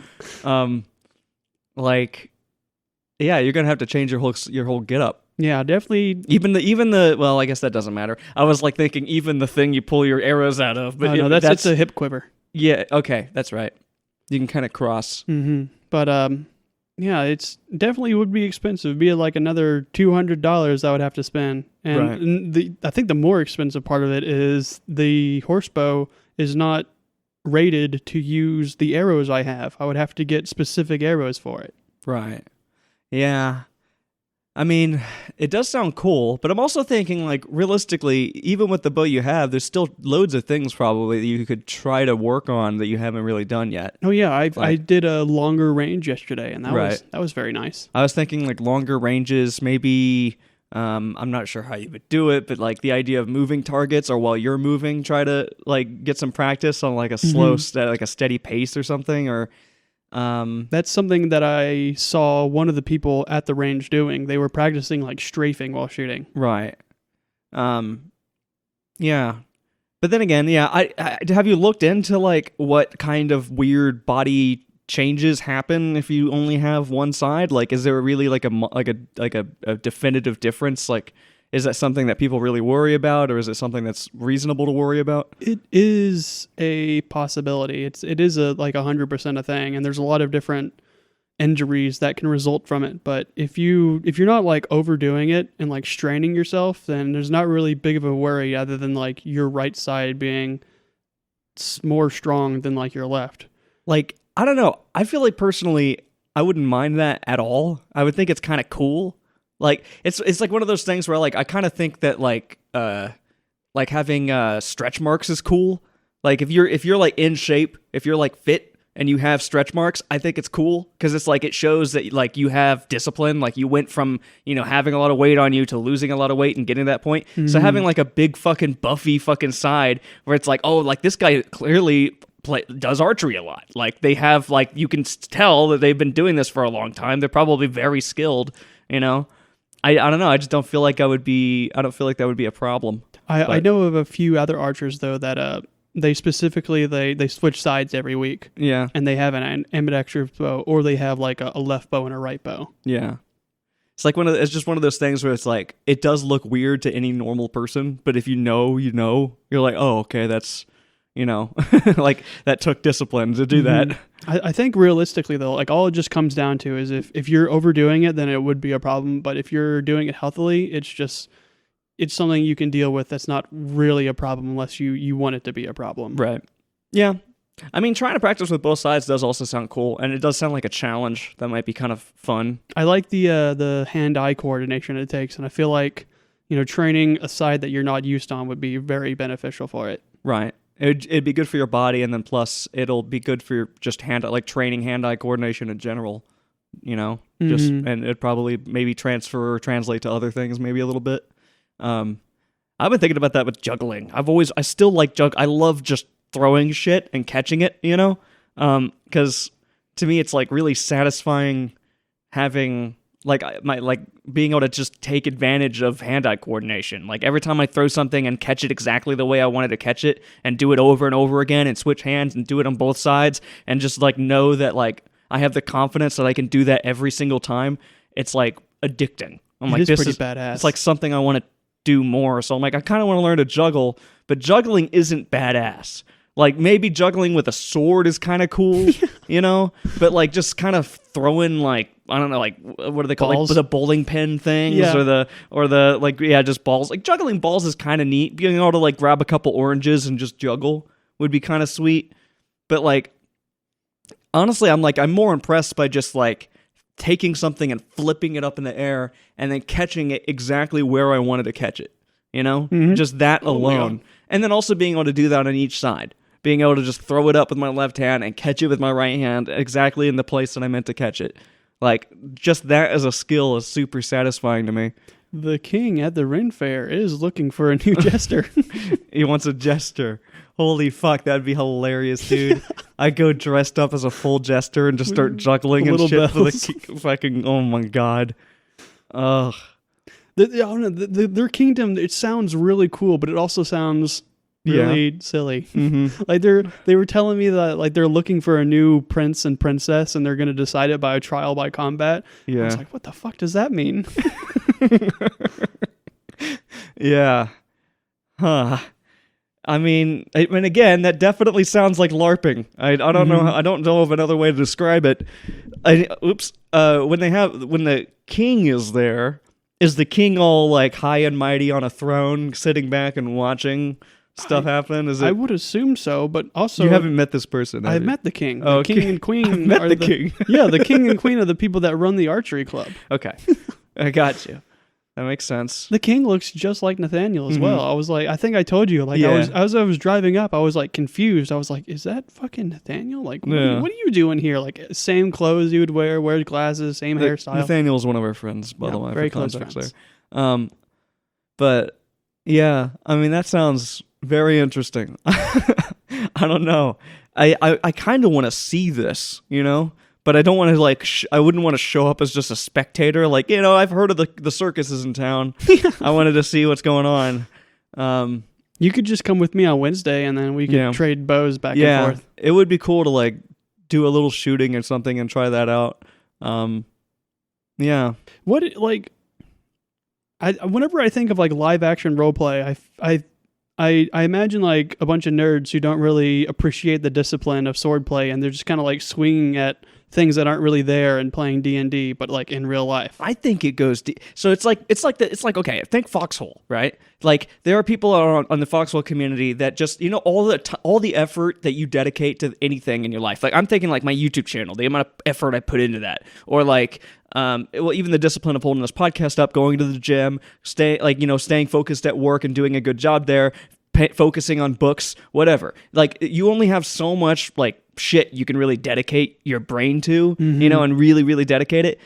Like, yeah, you're gonna have to change your whole get up. Yeah, definitely. Even the well, I guess that doesn't matter. I was like thinking even the thing you pull your arrows out of, but No, it's a hip quiver. yeah, okay, that's right. You can kind of cross. Mm-hmm. But yeah, it's definitely would be expensive. It'd be like another $200 I would have to spend. And Right. I think the more expensive part of it is the horse bow is not rated to use the arrows I have. I would have to get specific arrows for it. Right. Yeah. I mean, it does sound cool, but I'm also thinking, like, realistically, even with the bow you have, there's still loads of things probably that you could try to work on that you haven't really done yet. Oh yeah, I did a longer range yesterday, and Right. that was very nice. I was thinking, like, longer ranges, maybe. I'm not sure how you would do it, but like the idea of moving targets, or while you're moving, try to like get some practice on like a slow, like a steady pace or something, or. That's something that I saw one of the people at the range doing. They were practicing like strafing while shooting. Right. Yeah. But then again, yeah, I have you looked into like what kind of weird body changes happen if you only have one side? Like, is there really like a definitive difference? Like, is that something that people really worry about, or is it something that's reasonable to worry about? It is a possibility. It is like 100% a thing, and there's a lot of different injuries that can result from it. But if you're not like overdoing it and like straining yourself, then there's not really big of a worry other than like your right side being more strong than like your left. Like, I don't know. I feel like personally, I wouldn't mind that at all. I would think it's kind of cool. Like, it's like one of those things where like I kind of think that like having stretch marks is cool. Like if you're like in shape, if you're like fit and you have stretch marks, I think it's cool because it's like it shows that like you have discipline. Like you went from having a lot of weight on you to losing a lot of weight and getting to that point. Mm-hmm. So having like a big fucking buffy fucking side where it's like, oh, like this guy clearly does archery a lot. Like they have like you can tell that they've been doing this for a long time. They're probably very skilled. I don't know. I just don't feel like I don't feel like that would be a problem. I know of a few other archers though that they specifically they switch sides every week. Yeah. And they have an ambidextrous bow, or they have like a left bow and a right bow. Yeah. It's like it's just one of those things where it's like it does look weird to any normal person, but if you know, you're like, oh, okay, that's like that took discipline to do that. I think realistically though, like all it just comes down to is if you're overdoing it, then it would be a problem. But if you're doing it healthily, it's something you can deal with. That's not really a problem unless you want it to be a problem. Right. Yeah. I mean, trying to practice with both sides does also sound cool, and it does sound like a challenge that might be kind of fun. I like the hand-eye coordination it takes, and I feel like training a side that you're not used on would be very beneficial for it. Right. It'd be good for your body, and then plus it'll be good for your just training hand-eye coordination in general. Just and it'd probably maybe transfer or translate to other things maybe a little bit. I've been thinking about that with juggling. I still like I love just throwing shit and catching it. Because to me it's like really satisfying having being able to just take advantage of hand-eye coordination. Like every time I throw something and catch it exactly the way I wanted to catch it and do it over and over again and switch hands and do it on both sides and just like know that like I have the confidence that I can do that every single time. It's like addicting. I'm like, this is badass. It's like something I want to do more. So I'm like, I kind of want to learn to juggle, but juggling isn't badass. Like maybe juggling with a sword is kind of cool, but like just kind of throwing like, I don't know, like what do they call balls? Like the bowling pin things or the like, yeah, just balls. Like juggling balls is kind of neat. Being able to like grab a couple oranges and just juggle would be kind of sweet. But like, honestly, I'm more impressed by just like taking something and flipping it up in the air and then catching it exactly where I wanted to catch it, just that alone. And then also being able to do that on each side. Being able to just throw it up with my left hand and catch it with my right hand exactly in the place that I meant to catch it. Like, just that as a skill is super satisfying to me. The king at the Ren Fair is looking for a new jester. He wants a jester. Holy fuck, that'd be hilarious, dude. I'd go dressed up as a full jester and just start juggling and Little shit for bells. the fucking. Oh my god. Ugh. I don't know, their kingdom, it sounds really cool, but it also sounds really silly. Mm-hmm. Like they were telling me that like they're looking for a new prince and princess and they're going to decide it by a trial by combat. I was Yeah. like, what the fuck does that mean? Yeah. Huh. I mean, again, that definitely sounds like LARPing. I don't know. I don't know of another way to describe it. When the king is there, is the king all like high and mighty on a throne, sitting back and watching stuff happen? Is it? I would assume so, but also You haven't met this person. have I've you? met the king. Oh, The king okay. and queen I've met are the king. Yeah, the king and queen are the people that run the archery club. Okay, I got you. That makes sense. The king looks just like Nathaniel as Mhm. well. I was like, I think I told you, like, Yeah. as I was driving up, I was like confused. I was like, is that fucking Nathaniel? Like, Yeah. what are you doing here? Like, same clothes you would wear glasses, same hairstyle. Nathaniel's one of our friends, by the Yeah, way. very for close context friends. there. But yeah, I mean that sounds very interesting. I don't know. I kind of want to see this, you know, but I don't want to like. I wouldn't want to show up as just a spectator. Like, you know, I've heard of the circuses in town. I wanted to see what's going on. You could just come with me on Wednesday, and then we could Yeah. trade bows back Yeah, and forth. it would be cool to like do a little shooting or something and try that out. Yeah. What like, whenever I think of like live action role play, I imagine like a bunch of nerds who don't really appreciate the discipline of swordplay, and they're just kind of like swinging at things that aren't really there and playing D&D, but like in real life. I think it goes deep. So it's like okay, think Foxhole, right? Like there are people on the Foxhole community that just, you know, all the effort that you dedicate to anything in your life. Like I'm thinking like my YouTube channel, the amount of effort I put into that, or like even the discipline of holding this podcast up, going to the gym, staying focused at work and doing a good job there, focusing on books, whatever. Like you only have so much like shit you can really dedicate your brain to, you know, and really, really dedicate it.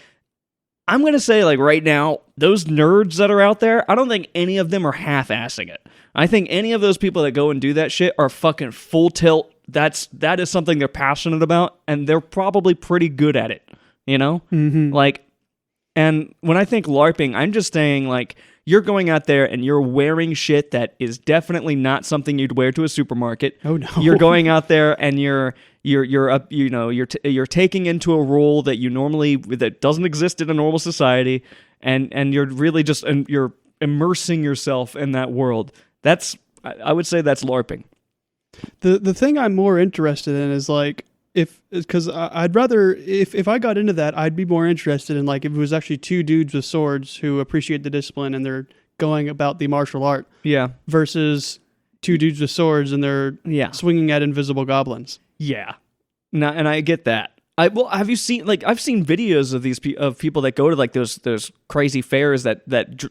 I'm going to say like right now, those nerds that are out there, I don't think any of them are half-assing it. I think any of those people that go and do that shit are fucking full tilt. That is something they're passionate about, and they're probably pretty good at it, you know? Like, and when I think LARPing, I'm just saying like, you're going out there and you're wearing shit that is definitely not something you'd wear to a supermarket. Oh no. You're going out there and you're taking into a role that doesn't exist in a normal society, and you're really just you're immersing yourself in that world. I would say that's LARPing. The thing I'm more interested in is like because I'd rather if I got into that, I'd be more interested in like if it was actually two dudes with swords who appreciate the discipline and they're going about the martial art Yeah. versus two dudes with swords and they're swinging at invisible goblins. Yeah. No, and I get that. Have you seen like I've seen videos of these of people that go to like those crazy fairs that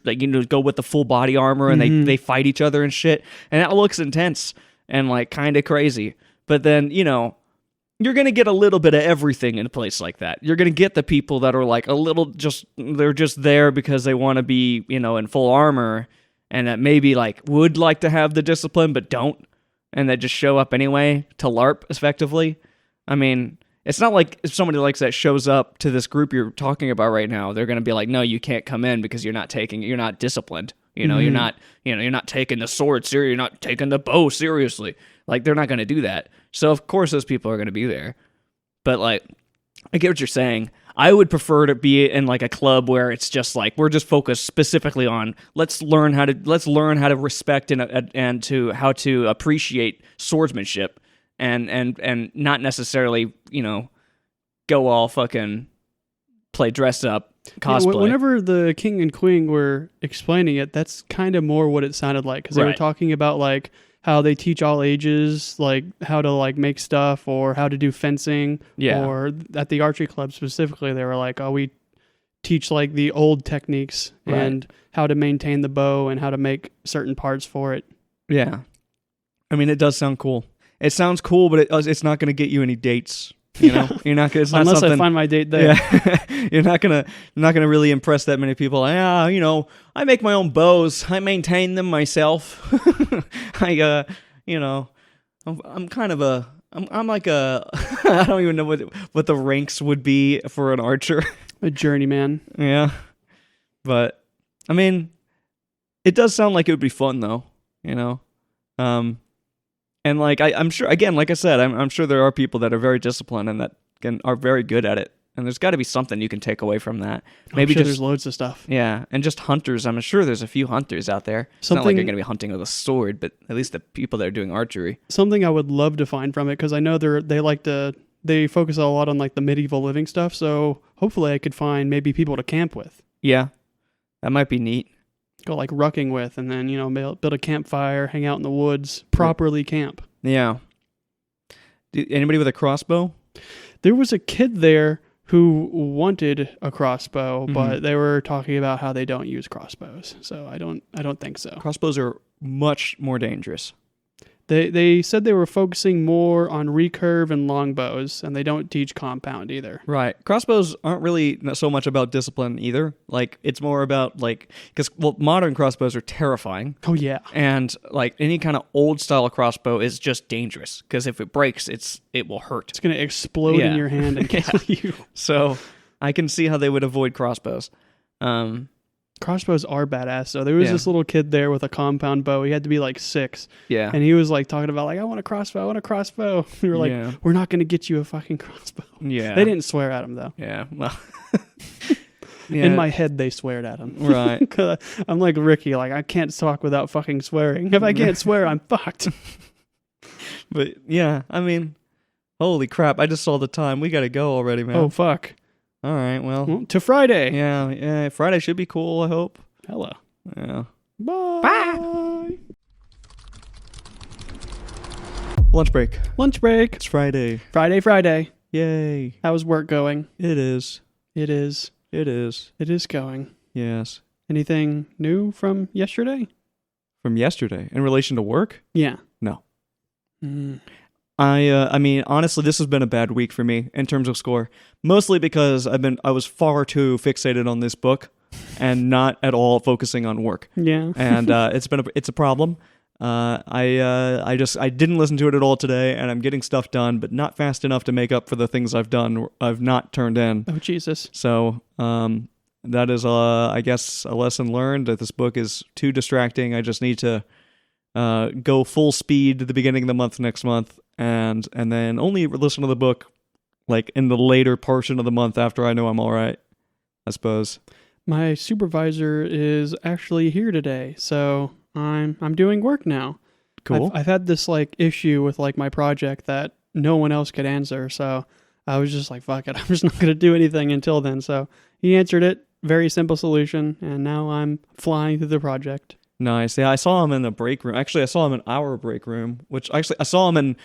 you know go with the full body armor and they fight each other and shit, and that looks intense and like kind of crazy. But then, you know, you're going to get a little bit of everything in a place like that. You're going to get the people that are like they're just there because they want to be, you know, in full armor, and that maybe like would like to have the discipline but don't, and that just show up anyway to LARP effectively. I mean, it's not like if somebody likes that shows up to this group you're talking about right now, they're going to be like, no, you can't come in because you're not disciplined. You know, you're not taking the sword seriously. You're not taking the bow seriously. Like, they're not going to do that. So, of course, those people are going to be there. But, like, I get what you're saying. I would prefer to be in, like, a club where it's just, like, we're just focused specifically on let's learn how to respect and to how to appreciate swordsmanship and not necessarily, you know, go all fucking play dress up cosplay. Yeah, whenever the king and queen were explaining it, that's kind of more what it sounded like because they were Right. talking about like how they teach all ages, like how to like make stuff or how to do fencing. Yeah. Or at the archery club specifically, they were like, oh, we teach like the old techniques Right. and how to maintain the bow and how to make certain parts for it. Yeah. I mean, it does sound cool. It sounds cool, but it's not going to get you any dates. You know, you're not gonna. It's not Unless something. I find my date there. Yeah, you're not gonna really impress that many people. Yeah, you know, I make my own bows. I maintain them myself. I, you know, I'm kind of a. I'm like a. I don't even know what the ranks would be for an archer. A journeyman. Yeah, but I mean, it does sound like it would be fun though. You know, and like I'm sure, again, like I said, I'm sure there are people that are very disciplined and that are very good at it. And there's got to be something you can take away from that. Maybe I'm sure just there's loads of stuff. yeah, and just hunters. I'm sure there's a few hunters out there. It's not like Something- you're going to be hunting with a sword, but at least the people that are doing archery. Something I would love to find from it, because I know they focus a lot on like the medieval living stuff. So hopefully I could find maybe people to camp with, Yeah, that might be neat. go like rucking with, and then build a campfire, hang out in the woods, properly camp. Yeah. Anybody with a crossbow? There was a kid there who wanted a crossbow, Mhm. but they were talking about how they don't use crossbows. So I don't think so. Crossbows are much more dangerous. They said they were focusing more on recurve and longbows, and they don't teach compound either. Right. Crossbows aren't really so much about discipline either. Like, it's more about, like, because, well, modern crossbows are terrifying. Oh yeah. And, like, any kind of old style crossbow is just dangerous. Because if it breaks, it will hurt. It's going to explode Yeah. in your hand and kill you. So, I can see how they would avoid crossbows. Crossbows are badass. So there was Yeah. this little kid there with a compound bow. He had to be like 6. Yeah. And he was like talking about like, I want a crossbow. I want a crossbow. We were like, Yeah. we're not going to get you a fucking crossbow. Yeah. They didn't swear at him though. Yeah. Well. In my head, they sweared at him. Right. 'Cause I'm like Ricky, like I can't talk without fucking swearing. If I can't swear, I'm fucked. But yeah, I mean, holy crap! I just saw the time. We gotta go already, man. Oh fuck. All right. Well. Well, to Friday. Yeah. Friday should be cool. I hope. Hello. Yeah. Bye. Bye. Lunch break. Lunch break. It's Friday. Friday. Yay! How's work going? It is. It is. It is. It is going. Yes. Anything new from yesterday? From yesterday, in relation to work. Yeah. No. Mm. I mean, honestly, this has been a bad week for me in terms of score. Mostly because I was far too fixated on this book, and not at all focusing on work. Yeah. And it's a problem. I didn't listen to it at all today, and I'm getting stuff done, but not fast enough to make up for the things I've not turned in. Oh Jesus. So that is I guess a lesson learned that this book is too distracting. I just need to go full speed at the beginning of the month next month, and then only listen to the book like in the later portion of the month after I know I'm all right, I suppose. My supervisor is actually here today, so I'm doing work now. Cool. I've had this like issue with like my project that no one else could answer, so I was just like, fuck it, I'm just not gonna do anything until then. So he answered it, very simple solution, and now I'm flying through the project. Nice. Yeah, I saw him in the break room. Actually, I saw him in our break room, which actually I saw him in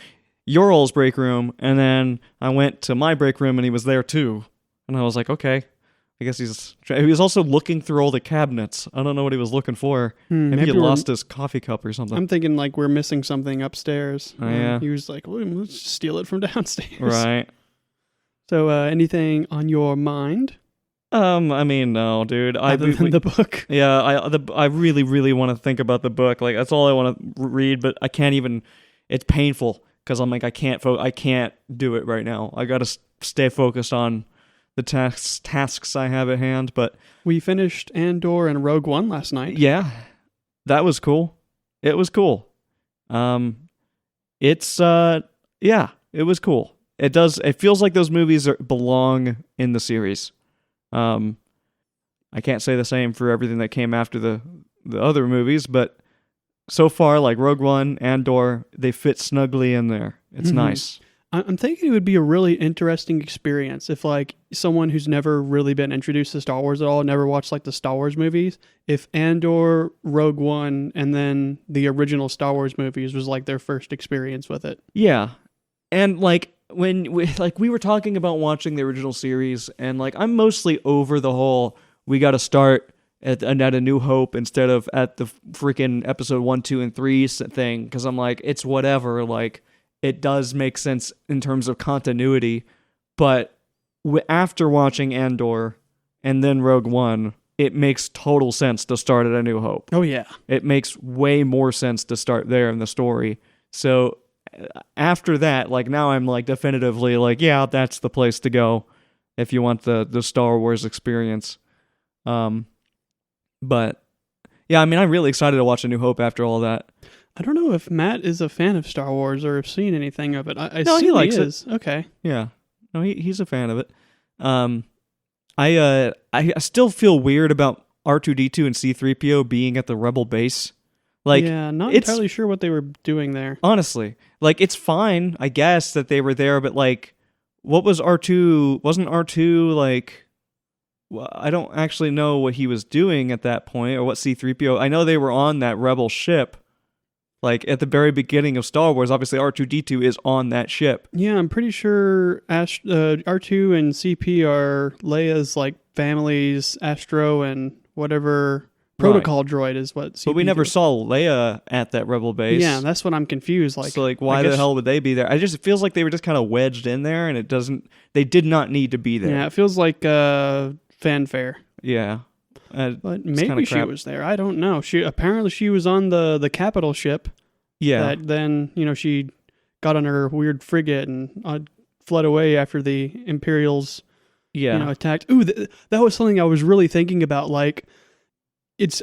Ural's break room, and then I went to my break room and he was there too. And I was like, okay, I guess he was also looking through all the cabinets. I don't know what he was looking for. Maybe he we're- lost his coffee cup or something. I'm thinking like we're missing something upstairs. Oh, yeah. He was like, well, let's steal it from downstairs. Right. So anything on your mind I mean, no, dude. other than the book? Yeah, I really, really want to think about the book. Like, that's all I want to read, but I can't even. It's painful because I'm like, I can't do it right now. I gotta stay focused on the tasks I have at hand. But We finished Andor and Rogue One last night. yeah, that was cool. It was cool. It's yeah, it was cool. It feels like those movies belong in the series. I can't say the same for everything that came after the other movies, but so far, like Rogue One, Andor, they fit snugly in there. It's Mhm. nice. I'm thinking it would be a really interesting experience if like someone who's never really been introduced to Star Wars at all, never watched like the Star Wars movies, if Andor, Rogue One, and then the original Star Wars movies was like their first experience with it. Yeah, and like when we were talking about watching the original series, and like I'm mostly over the whole we got to start at A New Hope instead of at the freaking episode 1, 2, and 3 thing, because I'm like, it's whatever. Like, it does make sense in terms of continuity, But after watching Andor and then Rogue One, it makes total sense to start at A New Hope. Oh yeah. It makes way more sense to start there in the story. So after that, like now I'm like definitively like, yeah, that's the place to go if you want the Star Wars experience. But yeah, I mean, I'm really excited to watch A New Hope after all that. I don't know if Matt is a fan of Star Wars or have seen anything of it. I No, he assume likes it. is. Okay. Yeah, no, he's a fan of it. I still feel weird about R2D2 and C3PO being at the Rebel base. Like, yeah, not it's- entirely sure what they were doing there. honestly, like it's fine, I guess, that they were there, but like, what was R2? Wasn't R2 like? Well, I don't actually know what he was doing at that point, or what C3PO. I know they were on that Rebel ship, like at the very beginning of Star Wars. Obviously, R2D2 is on that ship. Yeah, I'm pretty sure R2 and CP are Leia's like families, Astro and whatever protocol droid is what CP But we never is. saw Leia at that Rebel base. Yeah, that's what I'm confused. Like, so like, I why the guess- hell would they be there? It feels like they were just kind of wedged in there, and it doesn't. They did not need to be there. Yeah, it feels like fanfare. Yeah. But It's kinda maybe she crap. was there. I don't know. She was on the capital ship. Yeah. That then she got on her weird frigate and fled away after the Imperials yeah. attacked. Ooh, that was something I was really thinking about. Like,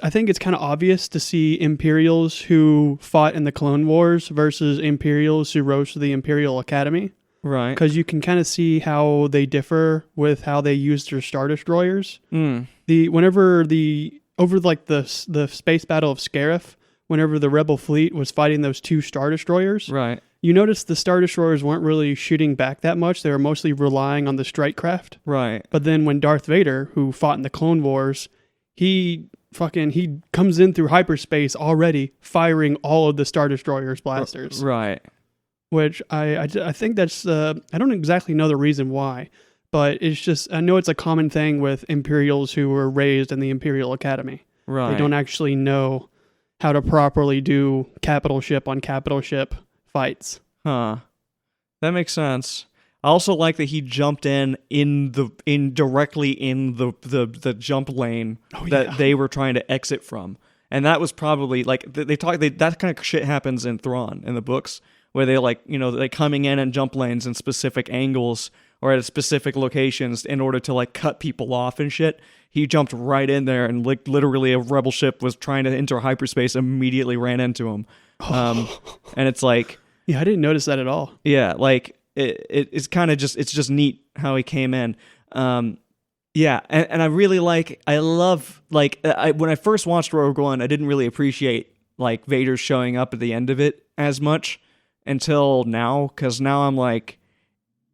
I think it's kind of obvious to see Imperials who fought in the Clone Wars versus Imperials who rose to the Imperial Academy, right. because you can kind of see how they differ with how they use their Star Destroyers. Mm. Over the space battle of Scarif, whenever the Rebel fleet was fighting those two Star Destroyers, Right. you notice the Star Destroyers weren't really shooting back that much. They were mostly relying on the strike craft. Right. But then when Darth Vader, who fought in the Clone Wars, he comes in through hyperspace already firing all of the Star Destroyers' blasters. Right. Which I think that's I don't exactly know the reason why, but it's just, I know it's a common thing with Imperials who were raised in the Imperial Academy. Right. They don't actually know how to properly do capital ship on capital ship fights. Huh. That makes sense. I also like that he jumped directly in the jump lane that yeah. they were trying to exit from. And that was probably like that kind of shit happens in Thrawn in the books, where they they coming in jump lanes in specific angles or at specific locations in order to like cut people off and shit. He jumped right in there and like literally a rebel ship was trying to enter hyperspace, immediately ran into him. And it's like, Yeah, I didn't notice that at all. yeah, like it's kind of it's just neat how he came in. Yeah, and I love when I first watched Rogue One, I didn't really appreciate like Vader showing up at the end of it as much until now, because now I'm like,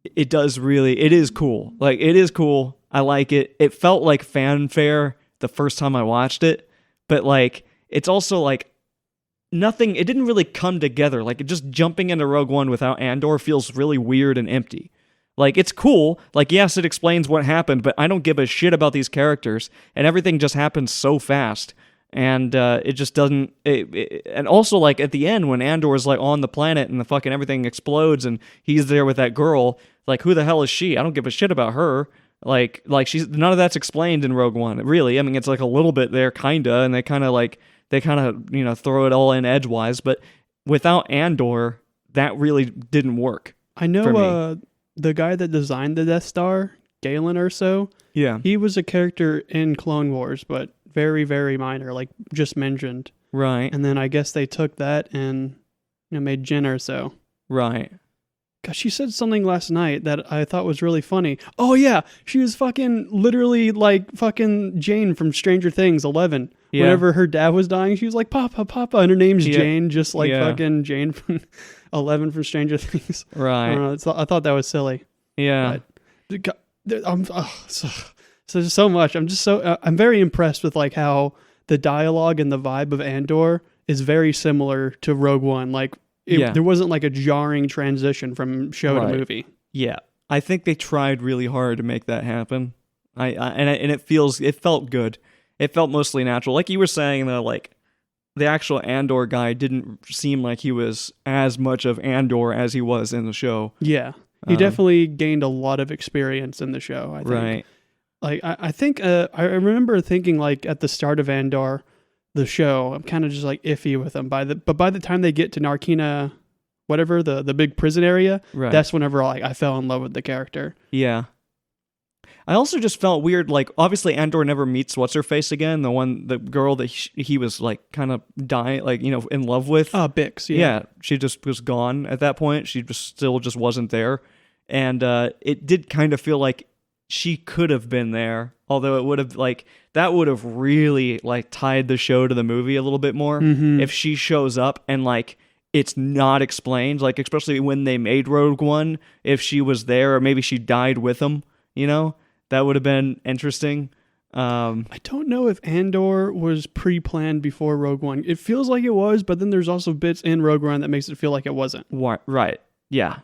it is cool. Like, it is cool. I like it. It felt like fanfare the first time I watched it, but like it's also like nothing. It didn't really come together. Like, just jumping into Rogue One without Andor feels really weird and empty. Like, it's cool. Like, yes, it explains what happened, but I don't give a shit about these characters, and everything just happens so fast. And it just doesn't. And also, like, at the end, when Andor's like on the planet and the fucking everything explodes, and he's there with that girl, like, who the hell is she? I don't give a shit about her. Like she's, none of that's explained in Rogue One, really. I mean, it's like a little bit there, kinda, and they kind of throw it all in edgewise. But without Andor, that really didn't work. I for know me. the guy that designed the Death Star, Galen Erso, Yeah. he was a character in Clone Wars, but very, very minor, like just mentioned. Right. And then I guess they took that and made Jen Erso. Right. Gosh, she said something last night that I thought was really funny. Oh yeah, she was fucking literally like fucking Jane from Stranger Things 11. Yeah. Whenever her dad was dying, she was like, Papa, Papa, and her name's Yeah. Jane, just like Yeah. fucking Jane from 11 from Stranger Things. I Right. don't know, I thought that was silly. Yeah. I'm so much. I'm very impressed with like how the dialogue and the vibe of Andor is very similar to Rogue One. Like Yeah. there wasn't like a jarring transition from show Right. to movie. Yeah. I think they tried really hard to make that happen. It felt good. It felt mostly natural. Like you were saying, though, like the actual Andor guy didn't seem like he was as much of Andor as he was in the show. Yeah. He definitely gained a lot of experience in the show, I think. Right. Like, I think, I remember thinking, like, at the start of Andor, the show, I'm kind of just, like, iffy with him. But by the time they get to Narkina, whatever, the big prison area, Right. that's whenever, like, I fell in love with the character. Yeah. I also just felt weird, like, obviously Andor never meets What's-Her-Face again, the girl that he was, like, kind of dying, like, you know, in love with. Bix, Yeah, she just was gone at that point. She just still just wasn't there. And it did kind of feel like she could have been there, although it would have, like, that would have really, like, tied the show to the movie a little bit more if she shows up and, like, it's not explained, like, especially when they made Rogue One, if she was there or maybe she died with him, you know? That would have been interesting. I don't know if Andor was pre-planned before Rogue One. It feels like it was, but then there's also bits in Rogue One that makes it feel like it wasn't. Right. Yeah.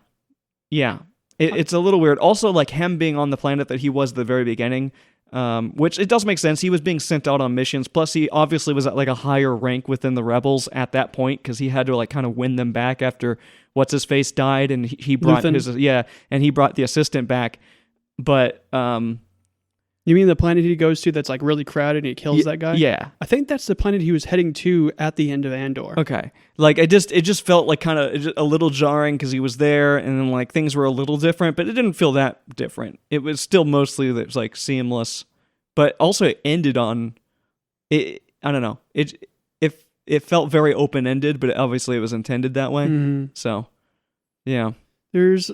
Yeah. It's a little weird. Also, like, him being on the planet that he was at the very beginning, which it does make sense. He was being sent out on missions. Plus, he obviously was at, like, a higher rank within the rebels at that point because he had to, like, kind of win them back after What's-His-Face died, and he brought Luthen. and he brought the assistant back. But You mean the planet he goes to that's, like, really crowded and he kills that guy? yeah. I think that's the planet he was heading to at the end of Andor. Okay. Like, it just felt like kind of a little jarring because he was there and then, like, things were a little different, but it didn't feel that different. It was still mostly, like, seamless, but also it ended on it. I don't know. It felt very open-ended, but obviously it was intended that way. Mhm. So, yeah. There's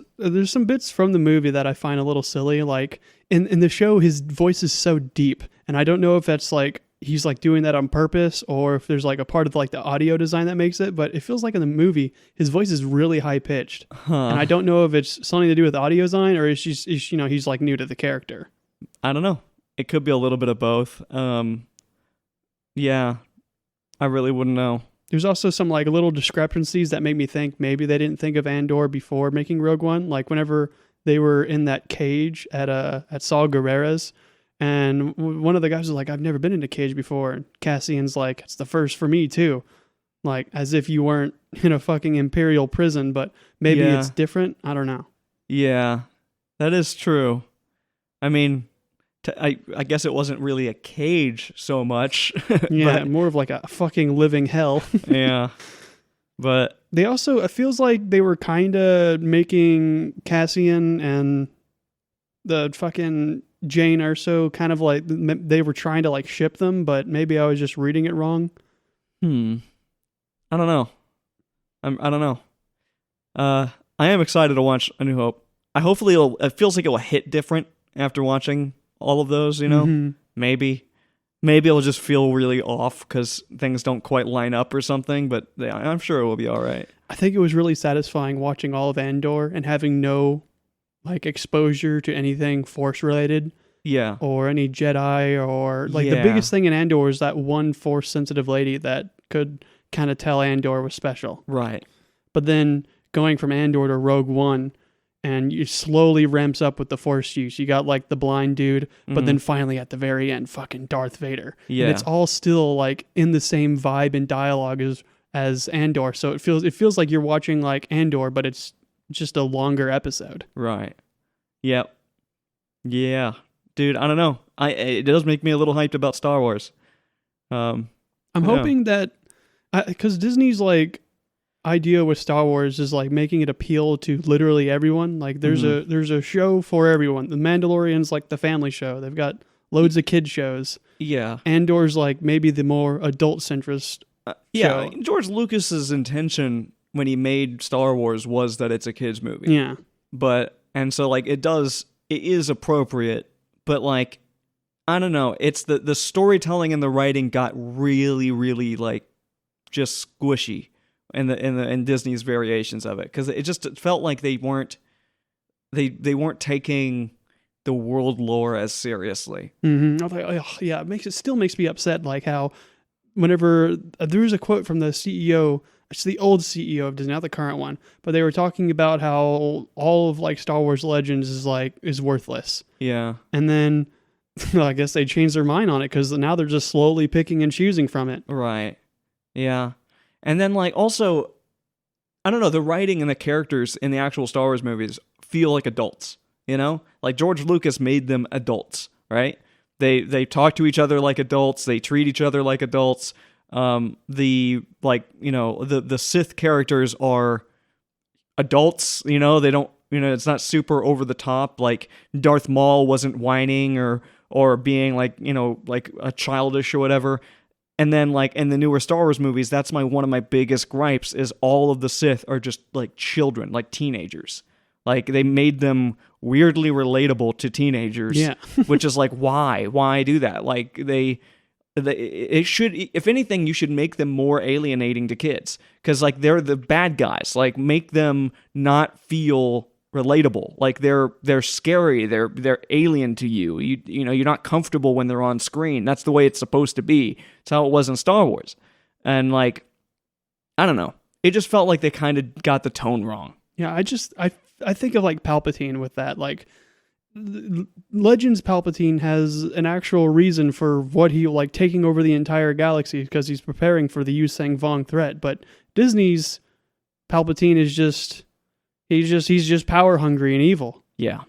some bits from the movie that I find a little silly. Like, in the show, his voice is so deep, and I don't know if that's, like, he's, like, doing that on purpose or if there's, like, a part of, like, the audio design that makes it, but it feels like in the movie his voice is really high pitched, and I don't know if it's something to do with audio design or it's just you know, he's, like, new to the character. I don't know. It could be a little bit of both. Yeah. I really wouldn't know. There's also some, like, little discrepancies that make me think maybe they didn't think of Andor before making Rogue One. Like, whenever they were in that cage at Saw Gerrera's, and one of the guys was like, "I've never been in a cage before." And Cassian's like, "It's the first for me too." Like, as if you weren't in a fucking Imperial prison, but maybe Yeah. it's different. I don't know. Yeah. That is true. I mean, I guess it wasn't really a cage so much. Yeah, more of like a fucking living hell. Yeah. But They also, it feels like they were kind of making Cassian and the fucking Jane Erso kind of like, they were trying to, like, ship them, but maybe I was just reading it wrong. I don't know. I don't know. I am excited to watch A New Hope. It feels like it will hit different after watching all of those, you know? Mhm. Maybe it'll just feel really off because things don't quite line up or something, but yeah, I'm sure it will be all right. I think it was really satisfying watching all of Andor and having no, like, exposure to anything Force related Yeah. or any Jedi or, like, the Yeah. biggest thing in Andor is that one Force sensitive lady that could kind of tell Andor was special. Right. But then going from Andor to Rogue One, and you slowly ramps up with the Force use. You got, like, the blind dude, but then finally at the very end, fucking Darth Vader. Yeah. And it's all still, like, in the same vibe and dialogue as Andor. So it feels like you're watching, like, Andor, but it's just a longer episode. Right. Yep. Yeah. Dude, I don't know. It does make me a little hyped about Star Wars. I'm Yeah. hoping that, because Disney's, like, idea with Star Wars is, like, making it appeal to literally everyone. Like, there's a show for everyone. The Mandalorian's like the family show. They've got loads of kid shows. Yeah. Andor's like maybe the more adult centrist. Yeah. show. George Lucas's intention when he made Star Wars was that it's a kids movie. Yeah. And so, like, it is appropriate, but, like, I don't know. It's the storytelling and the writing got really, really, like, just squishy in Disney's variations of it, because it felt like they weren't taking the world lore as seriously. Mm-hmm. I was like, oh, yeah, it still makes me upset. Like how whenever there was a quote from the CEO, it's the old CEO of Disney, not the current one, but they were talking about how all of, like, Star Wars Legends is worthless. Yeah. And then I guess they changed their mind on it because now they're just slowly picking and choosing from it. Right. Yeah. And then, like, also, I don't know, the writing and the characters in the actual Star Wars movies feel like adults, you know? Like George Lucas made them adults, right? They talk to each other like adults, they treat each other like adults. The Sith characters are adults, you know, they don't, you know, it's not super over the top. Like Darth Maul wasn't whining or being like, you know, like a childish or whatever. And then like in the newer Star Wars movies, that's one of my biggest gripes is all of the Sith are just like children, like teenagers. Like they made them weirdly relatable to teenagers. Yeah. Which is like, why do that? Like it should, if anything, you should make them more alienating to kids because like they're the bad guys. Like make them not feel relatable. Like they're scary. They're alien to you. You know you're not comfortable when they're on screen. That's the way it's supposed to be. It's how it was in Star Wars. And like I don't know. It just felt like they kind of got the tone wrong. Yeah, I think of like Palpatine with that. Like Legends Palpatine has an actual reason for what he like taking over the entire galaxy because he's preparing for the Yusang Vong threat. But Disney's Palpatine is just he's just power hungry and evil. Yeah.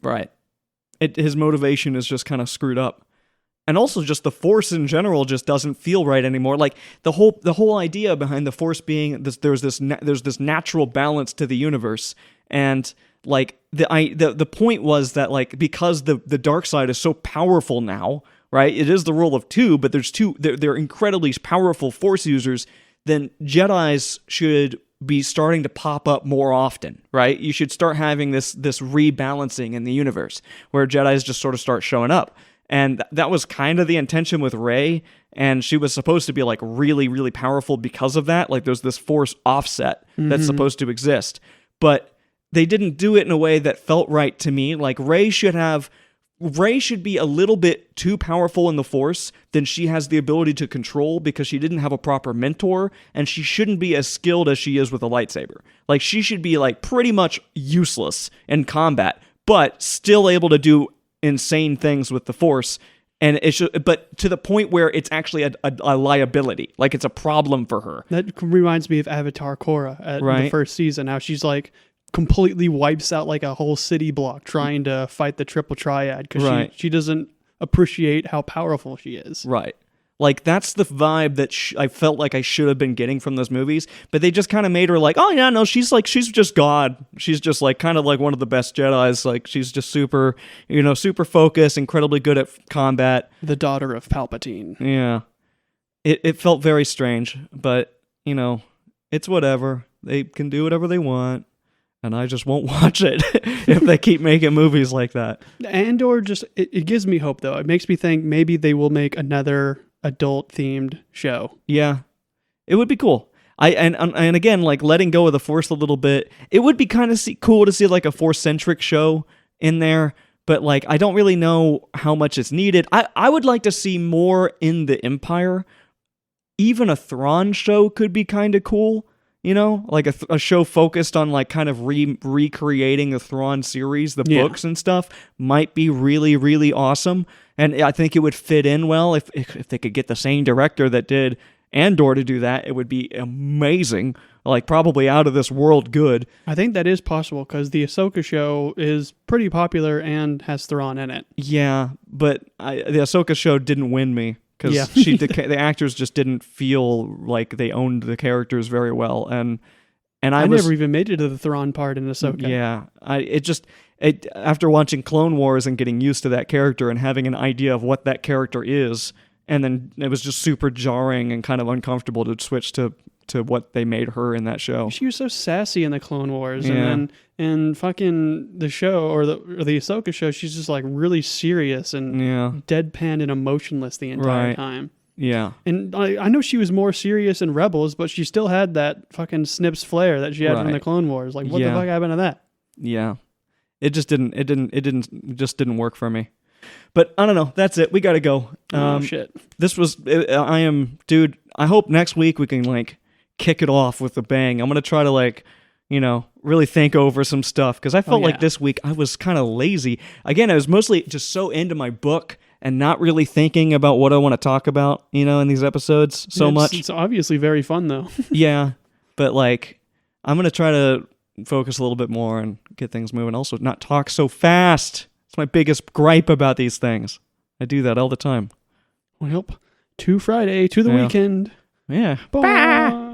Right. His motivation is just kind of screwed up. And also just the Force in general just doesn't feel right anymore. Like the whole idea behind the Force being there's this natural balance to the universe, and like the point was that like because the dark side is so powerful now, right? It is the rule of two, but they're incredibly powerful Force users. Then Jedis should be starting to pop up more often, right? You should start having this rebalancing in the universe where Jedis just sort of start showing up. And that was kind of the intention with Rey, and she was supposed to be like really, really powerful because of that. Like there's this Force offset that's supposed to exist, but they didn't do it in a way that felt right to me. Like Rey should be a little bit too powerful in the Force than she has the ability to control because she didn't have a proper mentor, and she shouldn't be as skilled as she is with a lightsaber. Like she should be like pretty much useless in combat, but still able to do insane things with the Force, and it should, but to the point where it's actually a liability, like it's a problem for her. That reminds me of Avatar Korra at the first season. How she's like completely wipes out like a whole city block trying to fight the Triple Triad because she doesn't appreciate how powerful she is. Right. Like, that's the vibe that I felt like I should have been getting from those movies, but they just kind of made her like, oh, yeah, no, she's just God. She's just, like, kind of like one of the best Jedis. Like, she's just super focused, incredibly good at combat. The daughter of Palpatine. Yeah. It felt very strange, but, it's whatever. They can do whatever they want, and I just won't watch it if they keep making movies like that. Andor just, it gives me hope, though. It makes me think maybe they will make another adult-themed show. Yeah, it would be cool. And again, like, letting go of the Force a little bit, it would be kind of cool to see like a Force-centric show in there, but like I don't really know how much it's needed. I would like to see more in the Empire. Even a Thrawn show could be kind of cool, like a show focused on like kind of recreating the Thrawn series, the books and stuff, might be really, really awesome. And I think it would fit in well if they could get the same director that did Andor to do that. It would be amazing, like probably out of this world good. I think that is possible because the Ahsoka show is pretty popular and has Thrawn in it. Yeah, but the Ahsoka show didn't win me because the actors just didn't feel like they owned the characters very well, and I never even made it to the Thrawn part in Ahsoka. Yeah, after watching Clone Wars and getting used to that character and having an idea of what that character is, and then it was just super jarring and kind of uncomfortable to switch to what they made her in that show. She was so sassy in the Clone Wars, and then in fucking the show or the Ahsoka show, she's just like really serious and deadpan and emotionless the entire time. Yeah. And I know she was more serious in Rebels, but she still had that fucking Snips flair that she had from the Clone Wars. Like, what the fuck happened to that? Yeah. It just didn't work for me. But I don't know. That's it. We got to go. Shit. Dude, I hope next week we can like kick it off with a bang. I'm going to try to like, really think over some stuff because I felt like this week I was kind of lazy. Again, I was mostly just so into my book and not really thinking about what I want to talk about, in these episodes much. It's obviously very fun though. Yeah. But like, I'm going to try to focus a little bit more and get things moving. Also, not talk so fast. It's my biggest gripe about these things. I do that all the time. Well, to Friday, to the Yeah. weekend. Yeah. Bye.